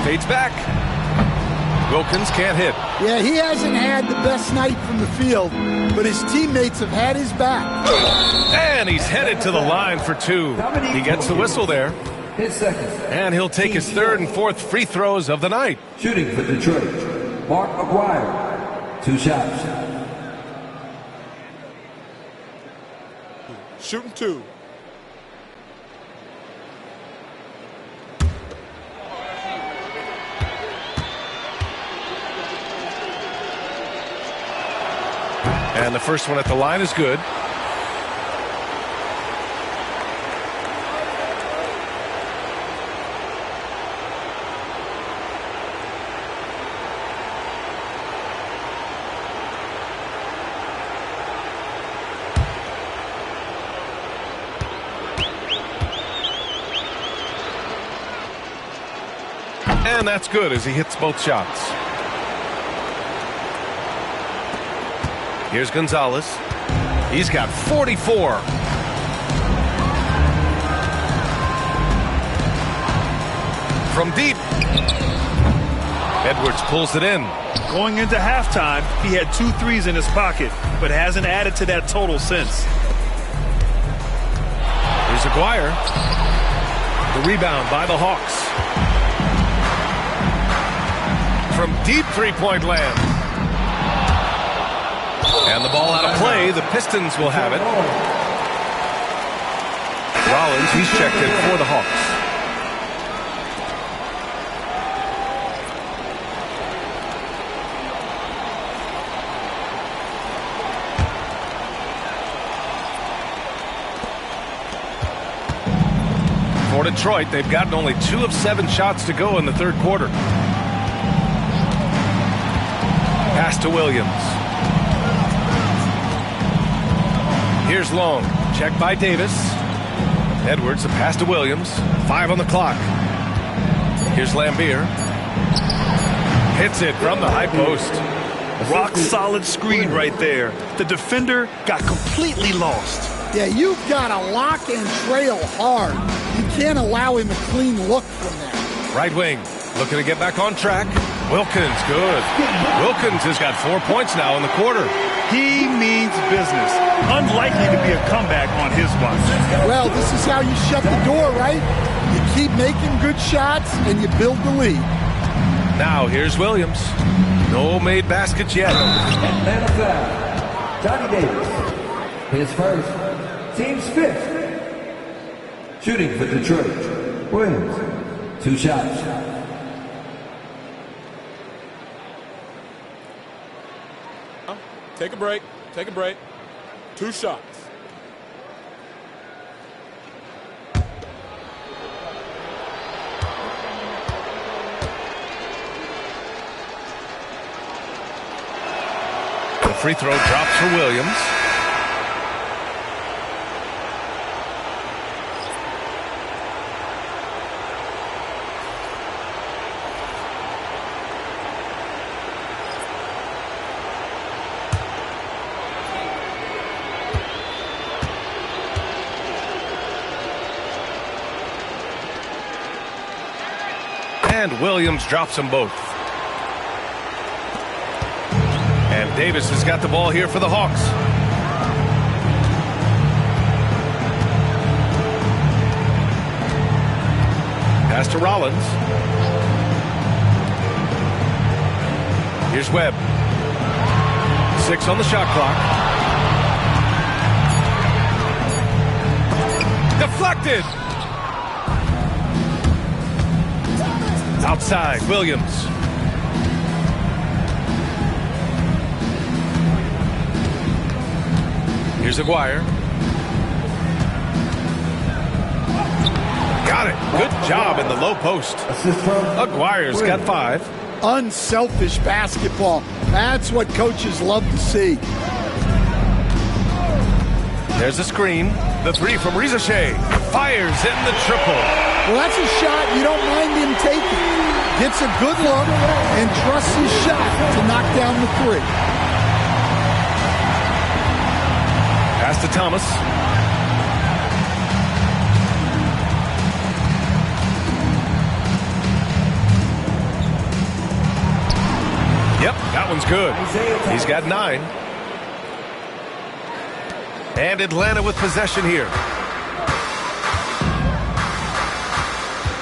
Fades back. Wilkins can't hit. Yeah, he hasn't had the best night from the field, but his teammates have had his back. And he's headed to the line for 2. He gets the whistle there. And he'll take his 3rd and 4th free throws of the night. Shooting for Detroit, Mark Aguirre, 2 shots. Shooting 2. And the first one at the line is good. And that's good as he hits both shots. Here's Gonzalez. He's got 44. From deep. Edwards pulls it in. Going into halftime, he had 2 threes in his pocket, but hasn't added to that total since. Here's Aguirre. The rebound by the Hawks. From deep three-point land. And the ball out of play. The Pistons will have it. Rollins, he's checked in for the Hawks. For Detroit, they've gotten only 2 of 7 shots to go in the third quarter. Pass to Williams. Here's Long. Check by Davis. Edwards, the pass to Williams. 5 on the clock. Here's Lambier. Hits it from the high post. Rock solid screen right there. The defender got completely lost. Yeah, you've got to lock and trail hard. You can't allow him a clean look from that. Right wing, looking to get back on track. Wilkins, good. Wilkins has got 4 points now in the quarter. He means business. Unlikely to be a comeback on his watch. Well, this is how you shut the door, right? You keep making good shots and you build the lead. Now here's Williams. No made baskets yet. Atlanta foul. Johnny Davis. His first. Team's 5th. Shooting for Detroit. Williams. 2 shots. Take a break. Take a break. 2 shots. The free throw drops for Williams. And Williams drops them both. And Davis has got the ball here for the Hawks. Pass to Rollins. Here's Webb. 6 on the shot clock. Deflected. Outside, Williams. Here's Aguirre. Got it. Good job in the low post. Aguirre's got 5. Unselfish basketball. That's what coaches love to see. There's a screen. The 3 from Rizashe. Fires in the triple. Well, that's a shot you don't mind him taking. Gets a good look and trusts his shot to knock down the 3. Pass to Thomas. Yep, that one's good. He's got 9. And Atlanta with possession here.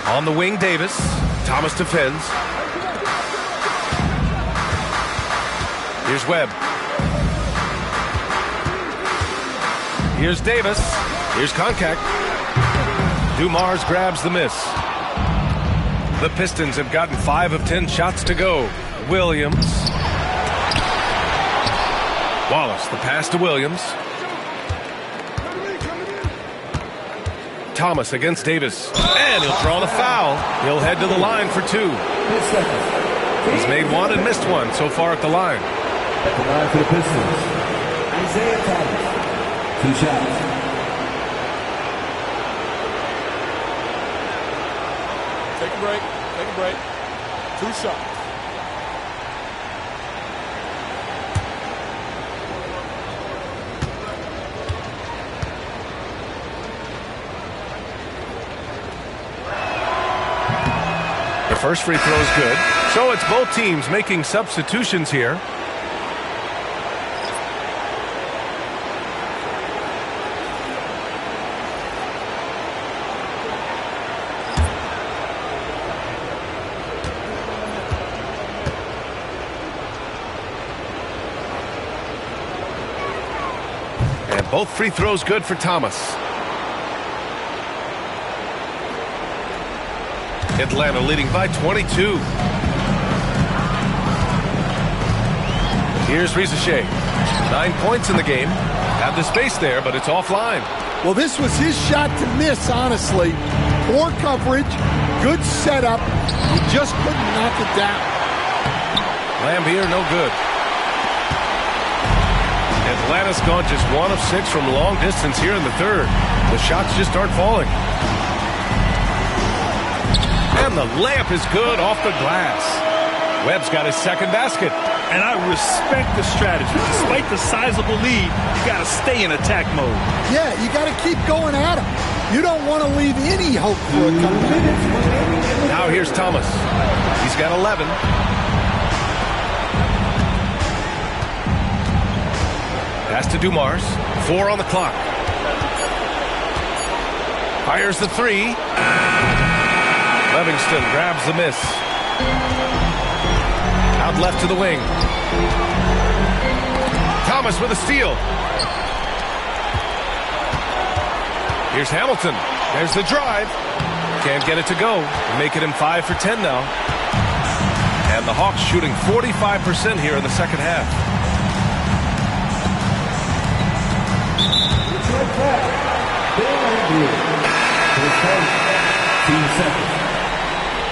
On the wing, Davis. Thomas defends. Here's Webb. Here's Davis. Here's Koncak. Dumars grabs the miss. The Pistons have gotten 5 of 10 shots to go. Williams. Wallace, the pass to Williams. Thomas against Davis. And he'll draw the foul. He'll head to the line for 2. He's made 1 and missed 1 so far at the line. At the line for the Pistons, Isaiah Thomas. 2 shots. Take a break. Take a break. 2 shots. The first free throw is good. So it's both teams making substitutions here. And both free throws good for Thomas. Atlanta leading by 22. Here's Rizashe. 9 points in the game. Have the space there, but it's offline. Well, this was his shot to miss, honestly. Poor coverage, good setup. He just couldn't knock it down. Lambier, no good. Atlanta's gone just 1 of 6 from long distance here in the third. The shots just aren't falling. And the layup is good off the glass. Webb's got his second basket. And I respect the strategy. Despite the sizable lead, you got to stay in attack mode. Yeah, you got to keep going at him. You don't want to leave any hope for a comeback. Now here's Thomas. He's got 11. Pass to Dumars. 4 on the clock. Fires the 3. Livingston grabs the miss. Out left to the wing. Thomas with a steal. Here's Hamilton. There's the drive. Can't get it to go. Making him 5 for 10 now. And the Hawks shooting 45% here in the second half.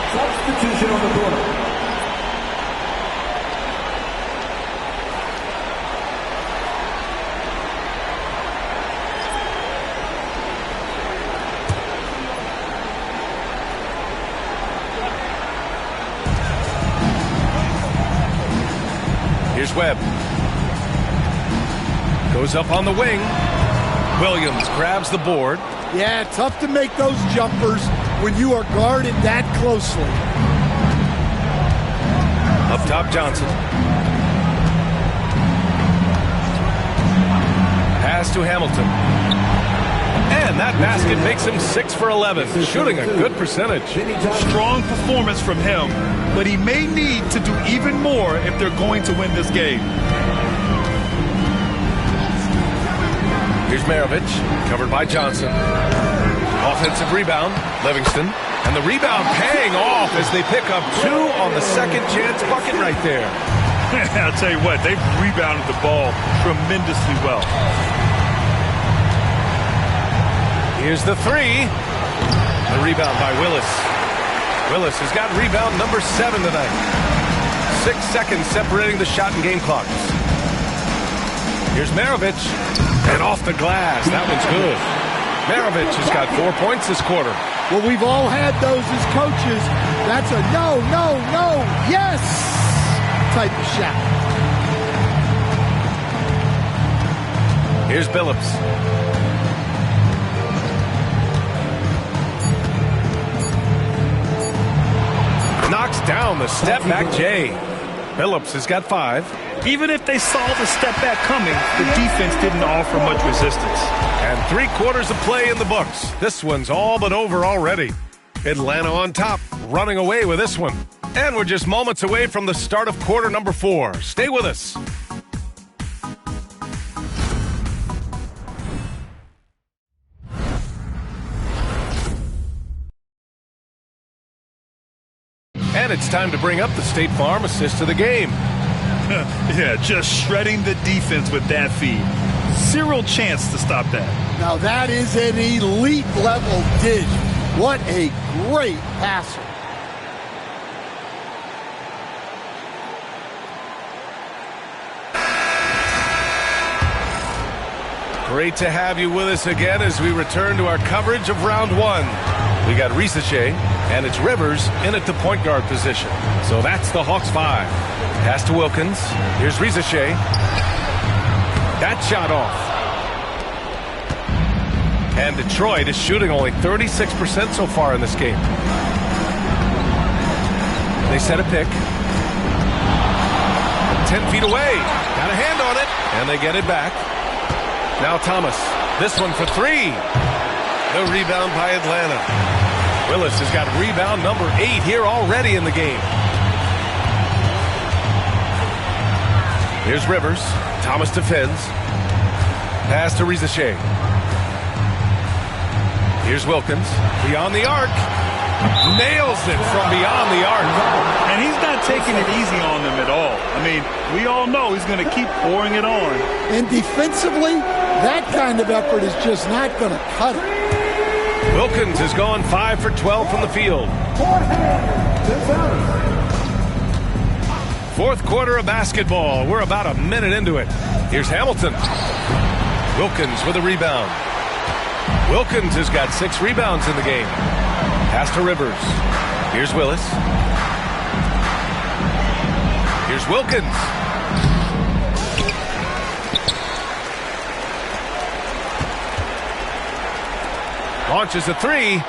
Substitution on the board. Here's Webb. Goes up on the wing. Williams grabs the board. Yeah, tough to make those jumpers when you are guarded that closely. Up top, Johnson. Pass to Hamilton. And that basket makes him 6 for 11, shooting a good percentage. Strong performance from him, but he may need to do even more if they're going to win this game. Here's Maravich, covered by Johnson. Offensive rebound, Livingston. And the rebound paying off as they pick up 2 on the second chance bucket right there. I'll tell you what, they've rebounded the ball tremendously well. Here's the 3. The rebound by Willis. Willis has got rebound number 7 tonight. 6 seconds separating the shot and game clocks. Here's Maravich. And off the glass. That one's good. Maravich has got 4 points this quarter. Well, we've all had those as coaches. That's a no, no, no, yes type of shot. Here's Billups. Knocks down the step-back J. Billups has got 5. Even if they saw the step back coming, the defense didn't offer much resistance. And 3 quarters of play in the books. This one's all but over already. Atlanta on top, running away with this one. And we're just moments away from the start of quarter number 4. Stay with us. And it's time to bring up the State Farm assist of the game. Yeah, just shredding the defense with that feed. Zero chance to stop that. Now that is an elite level dish. What a great passer. Great to have you with us again as we return to our coverage of round 1. We got Risache, and it's Rivers in at the point guard position. So that's the Hawks 5. Pass to Wilkins. Here's Risache. That shot off. And Detroit is shooting only 36% so far in this game. They set a pick. 10 feet away. Got a hand on it. And they get it back. Now Thomas. This one for 3. The rebound by Atlanta. Willis has got rebound number 8 here already in the game. Here's Rivers. Thomas defends. Pass to Risache. Here's Wilkins. Beyond the arc. Nails it from beyond the arc. And he's not taking it easy on them at all. I mean, we all know he's going to keep pouring it on. And defensively, that kind of effort is just not going to cut it. Wilkins has gone 5 for 12 from the field. Fourth quarter of basketball. We're about a minute into it. Here's Hamilton. Wilkins with a rebound. Wilkins has got 6 rebounds in the game. Pass to Rivers. Here's Willis. Here's Wilkins. Launches a 3.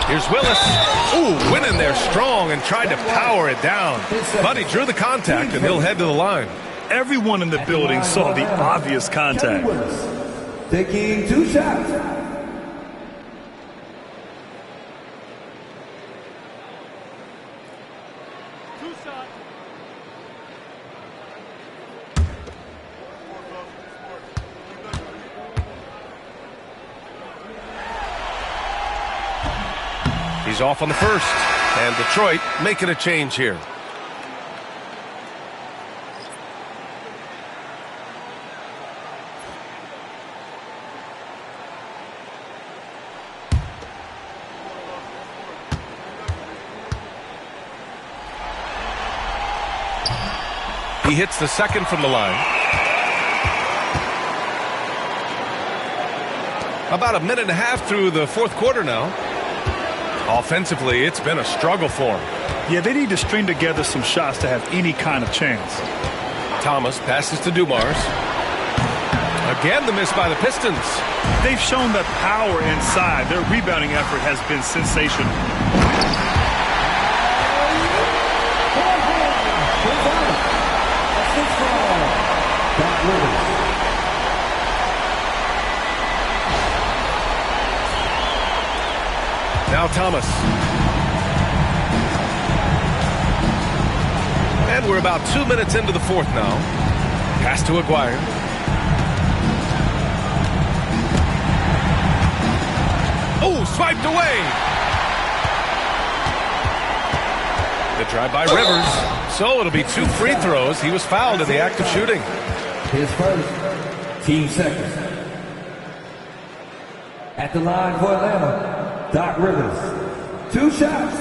Here's Willis. Ooh, went in there strong and tried to power it down. But he drew the contact, and he'll head to the line. Everyone in the building saw the obvious contact. Taking 2 shots. He's off on the first, and Detroit making a change here. He hits the second from the line. About a minute and a half through the fourth quarter now. Offensively, it's been a struggle for him. Yeah, they need to string together some shots to have any kind of chance. Thomas passes to Dumars. Again, the miss by the Pistons. They've shown that power inside. Their rebounding effort has been sensational. Now Thomas. And we're about 2 minutes into the fourth now. Pass to Aguirre. Oh, swiped away. The drive by Rivers. So it'll be 2 free throws. He was fouled in the act of shooting. His first, team second. At the line for Atlanta, Doc Rivers. 2 shots.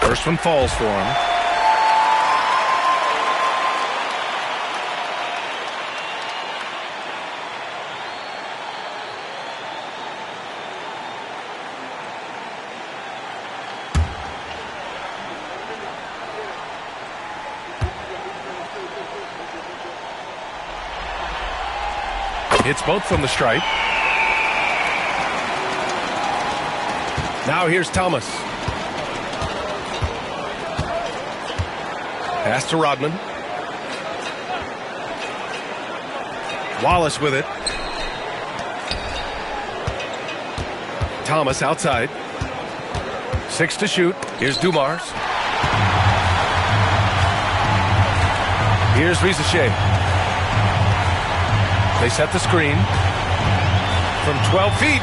First one falls for him. Hits both from the stripe. Now here's Thomas. Pass to Rodman. Wallace with it. Thomas outside. 6 to shoot. Here's Dumars. Here's Rizachet. They set the screen. From 12 feet.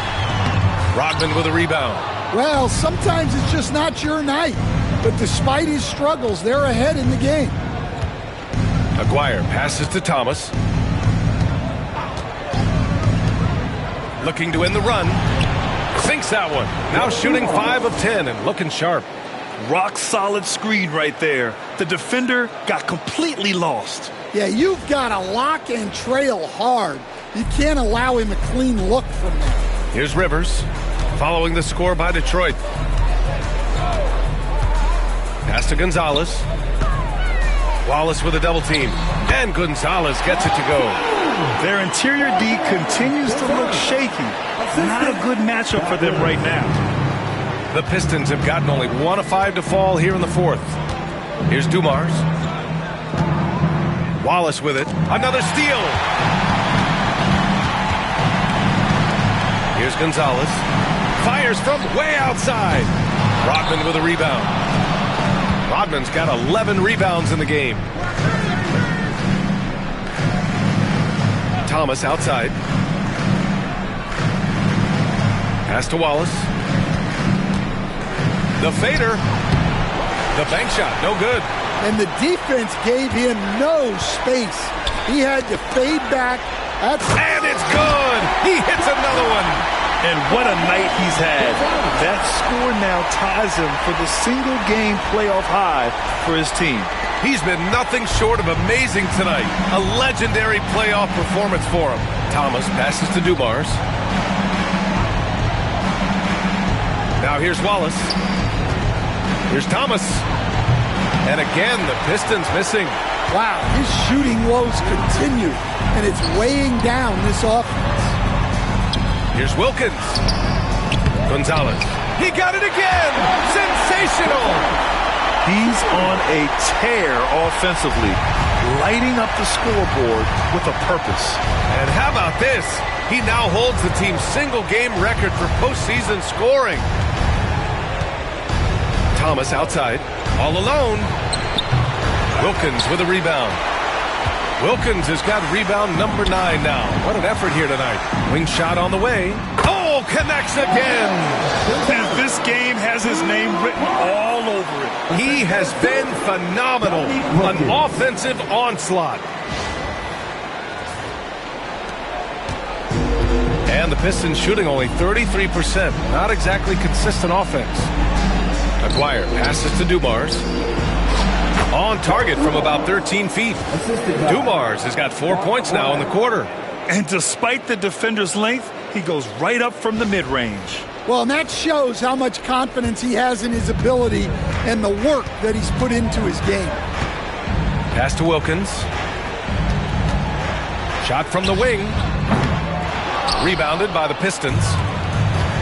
Rodman with a rebound. Well, sometimes it's just not your night. But despite his struggles, they're ahead in the game. Aguirre passes to Thomas. Looking to end the run. Sinks that one. Now shooting 5 of 10 and looking sharp. Rock solid screen right there. The defender got completely lost. Yeah, you've got to lock and trail hard. You can't allow him a clean look from there. Here's Rivers following the score by Detroit. Pass to Gonzalez. Wallace with a double team. And Gonzalez gets it to go. Their interior D continues to look shaky. Not a good matchup for them right now. The Pistons have gotten only 1 of 5 to fall here in the fourth. Here's Dumars. Wallace with it. Another steal. Here's Gonzalez. Fires from way outside. Rodman with a rebound. Rodman's got 11 rebounds in the game. Thomas outside. Pass to Wallace. The fader. The bank shot, no good. And the defense gave him no space. He had to fade back. And it's good. He hits another one. And what a night he's had. That score now ties him for the single-game playoff high for his team. He's been nothing short of amazing tonight. A legendary playoff performance for him. Thomas passes to Dumars. Now here's Wallace. Here's Thomas. And again, the Pistons missing. Wow, his shooting woes continue, and it's weighing down this offense. Here's Wilkins. Gonzalez. He got it again. Sensational. He's on a tear offensively, lighting up the scoreboard with a purpose. And how about this? He now holds the team's single-game record for postseason scoring. Thomas outside, all alone. Wilkins with a rebound. Wilkins has got rebound number 9 now. What an effort here tonight. Wing shot on the way. Oh, connects again. And this game has his name written all over it. He has been phenomenal. An offensive onslaught. And the Pistons shooting only 33%. Not exactly consistent offense. Aguirre passes to Dumars. On target from about 13 feet. Dumars has got 4 points now in the quarter. And despite the defender's length, he goes right up from the mid-range. Well, and that shows how much confidence he has in his ability and the work that he's put into his game. Pass to Wilkins. Shot from the wing. Rebounded by the Pistons.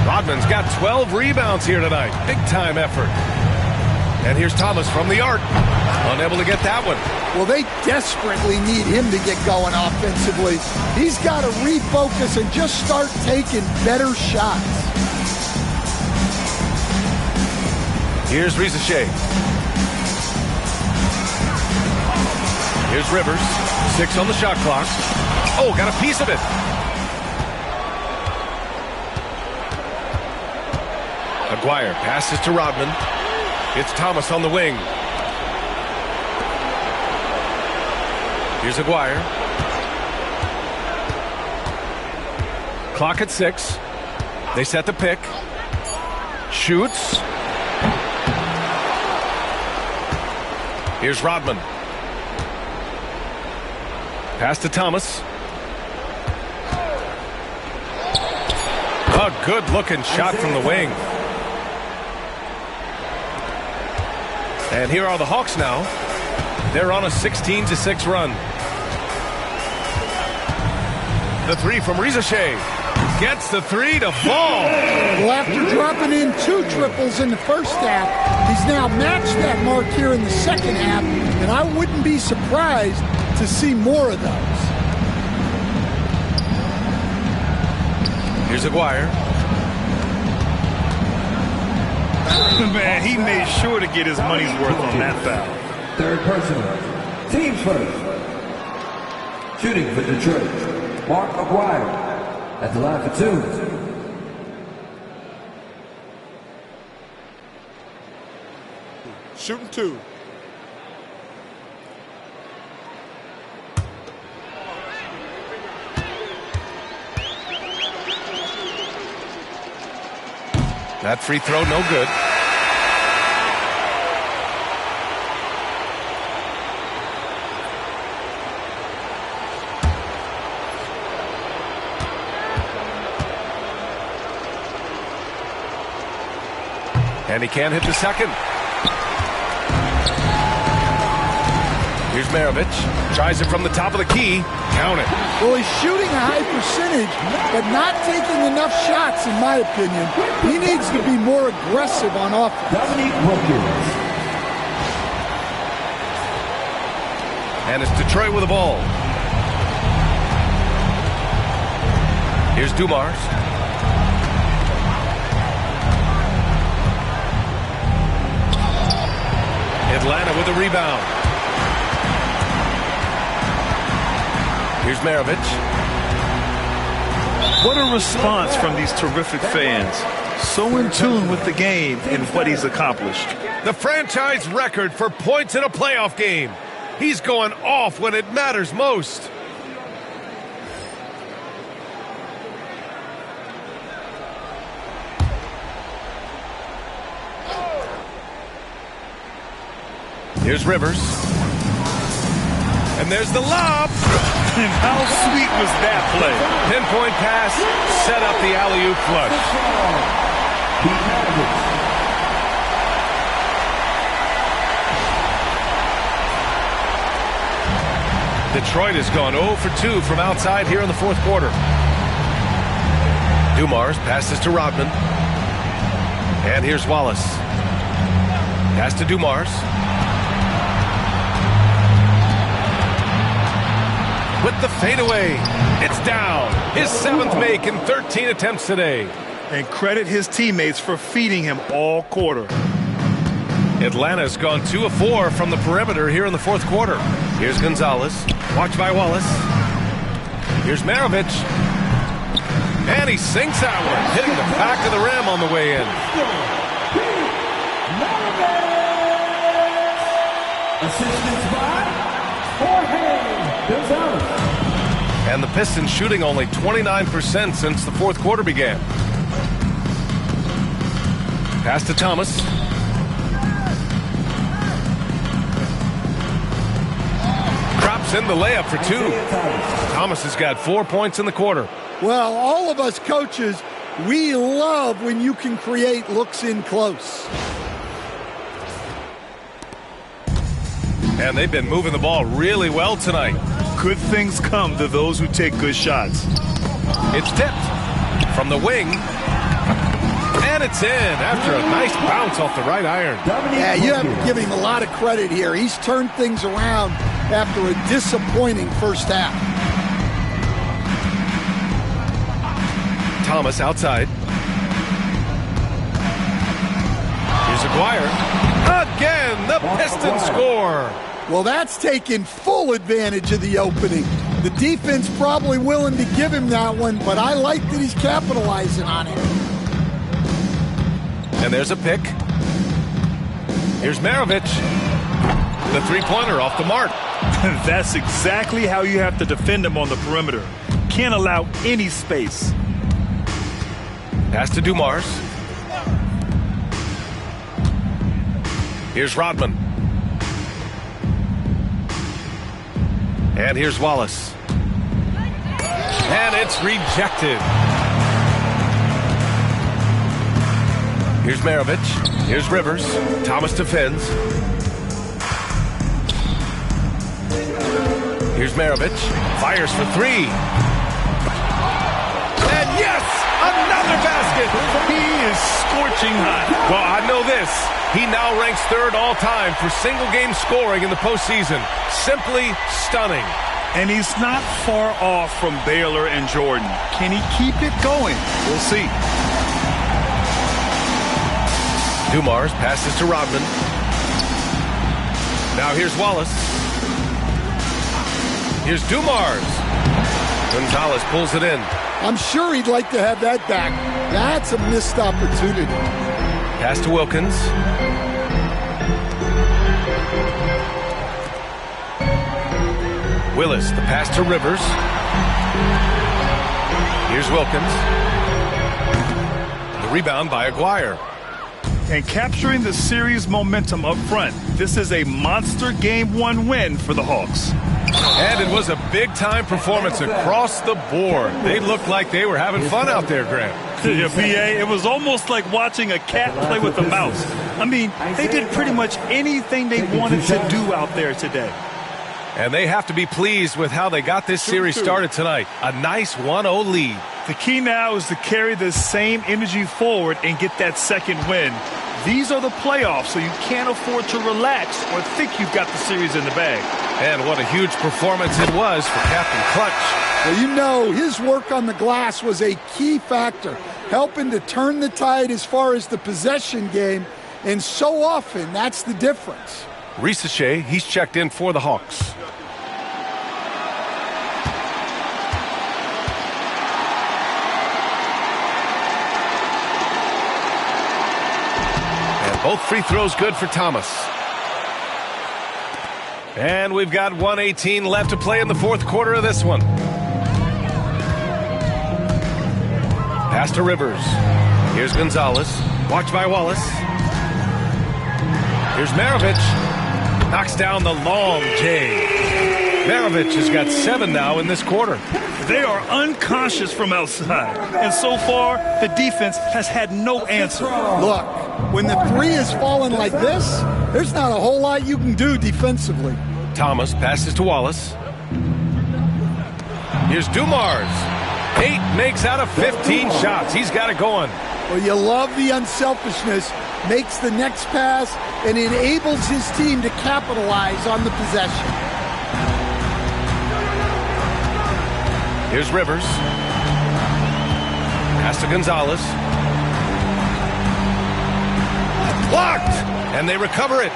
Rodman's got 12 rebounds here tonight. Big-time effort. And here's Thomas from the arc. Unable to get that one. Well, they desperately need him to get going offensively. He's got to refocus and just start taking better shots. Here's Rizachet. Here's Rivers. 6 on the shot clock. Oh, got a piece of it. Aguirre passes to Rodman. It's Thomas on the wing. Here's Aguirre. Clock at 6. They set the pick. Shoots. Here's Rodman. Pass to Thomas. A good-looking shot from the wing. And here are the Hawks now. They're on a 16-6 run. The 3 from Rizachet. Gets the 3 to fall. Well, after dropping in 2 triples in the first half, he's now matched that mark here in the second half, and I wouldn't be surprised to see more of those. Here's Aguirre. Man, he made sure to get his money's worth on that foul. Third personal. Teams first. Shooting for Detroit, Mark Aguirre at the line for 2. Shooting 2. That free throw, no good. And he can't hit the second. Here's Maravich. Tries it from the top of the key. Count it. Well, he's shooting a high percentage, but not taking enough shots, in my opinion. He needs to be more aggressive on offense. And it's Detroit with the ball. Here's Dumars. Atlanta with a rebound. Here's Maravich. What a response from these terrific fans. So in tune with the game and what he's accomplished. The franchise record for points in a playoff game. He's going off when it matters most. Here's Rivers. And there's the lob. And how sweet was that play? Pinpoint pass, set up the alley-oop flush. Detroit has gone 0 for 2 from outside here in the fourth quarter. Dumars passes to Rodman. And here's Wallace. Pass to Dumars. With the fadeaway, it's down. His 7th make in 13 attempts today. And credit his teammates for feeding him all quarter. Atlanta's gone 2 of 4 from the perimeter here in the fourth quarter. Here's Gonzalez, watched by Wallace. Here's Maravich. And he sinks that one, hitting the back of the rim on the way in. Assistance by Jorge Gonzalez. And the Pistons shooting only 29% since the fourth quarter began. Pass to Thomas. Drops in the layup for 2. Thomas has got 4 points in the quarter. Well, all of us coaches, we love when you can create looks in close. And they've been moving the ball really well tonight. Good things come to those who take good shots. It's tipped from the wing. And it's in after a nice bounce off the right iron. Yeah, you have to give him a lot of credit here. He's turned things around after a disappointing first half. Thomas outside. Here's Aguirre. Again, the Pistons score. Well, that's taken full advantage of the opening. The defense probably willing to give him that one, but I like that he's capitalizing on it. And there's a pick. Here's Maravich. The three-pointer off the mark. That's exactly how you have to defend him on the perimeter. Can't allow any space. Pass to Dumars. Here's Rodman. And here's Wallace. And it's rejected. Here's Maravich. Here's Rivers. Thomas defends. Here's Maravich. Fires for 3. And yes! Another basket! He is scorching hot. Well, I know this. He now ranks 3rd all-time for single-game scoring in the postseason. Simply stunning. And he's not far off from Baylor and Jordan. Can he keep it going? We'll see. Dumars passes to Rodman. Now here's Wallace. Here's Dumars. Gonzalez pulls it in. I'm sure he'd like to have that back. That's a missed opportunity. Pass to Wilkins. Willis, the pass to Rivers. Here's Wilkins. The rebound by Aguirre. And capturing the series momentum up front. This is a monster Game 1 win for the Hawks. And it was a big-time performance across the board. They looked like they were having fun out there, Grant. Yeah, BA, it was almost like watching a cat play with a mouse. I mean, they did pretty much anything they wanted to do out there today. And they have to be pleased with how they got this series started tonight. A nice 1-0 lead. The key now is to carry the same energy forward and get that second win. These are the playoffs, so you can't afford to relax or think you've got the series in the bag. And what a huge performance it was for Captain Clutch. Well, you know, his work on the glass was a key factor, helping to turn the tide as far as the possession game, and so often that's the difference. Risache, he's checked in for the Hawks. Both free throws good for Thomas. And we've got 1:18 left to play in the fourth quarter of this one. Pass to Rivers. Here's Gonzalez. Watched by Wallace. Here's Maravich. Knocks down the long J. Maravich has got 7 now in this quarter. They are unconscious from outside. And so far, the defense has had no answer. Look, when the three is falling like this, there's not a whole lot you can do defensively. Thomas passes to Wallace. Here's Dumars. 8 makes out of 15 shots. He's got it going. Well, you love the unselfishness, makes the next pass, and enables his team to capitalize on the possession. Here's Rivers. Pass to Gonzalez. Blocked! And they recover it.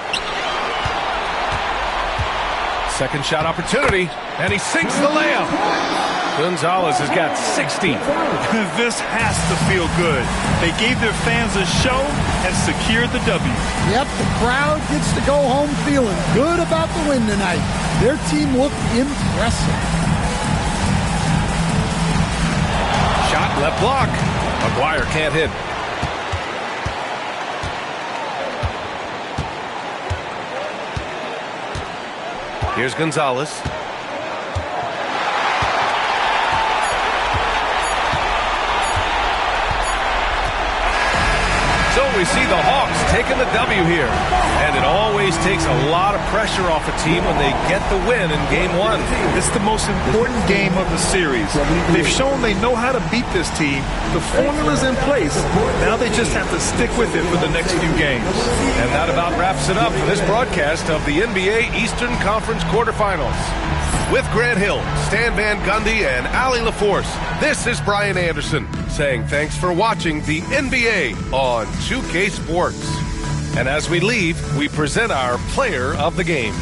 Second shot opportunity, and he sinks the layup. Gonzalez has got 60. This has to feel good. They gave their fans a show and secured the W. Yep, the crowd gets to go home feeling good about the win tonight. Their team looked impressive. Shot left block. McGuire can't hit. Here's Gonzalez. So we see the Hawks taking the W here. And it always takes a lot of pressure off a team when they get the win in Game 1. It's the most important game of the series. They've shown they know how to beat this team. The formula's in place. Now they just have to stick with it for the next few games. And that about wraps it up for this broadcast of the NBA Eastern Conference quarterfinals. With Grant Hill, Stan Van Gundy, and Allie LaForce, this is Brian Anderson saying thanks for watching the NBA on 2K Sports. And as we leave, we present our player of the game.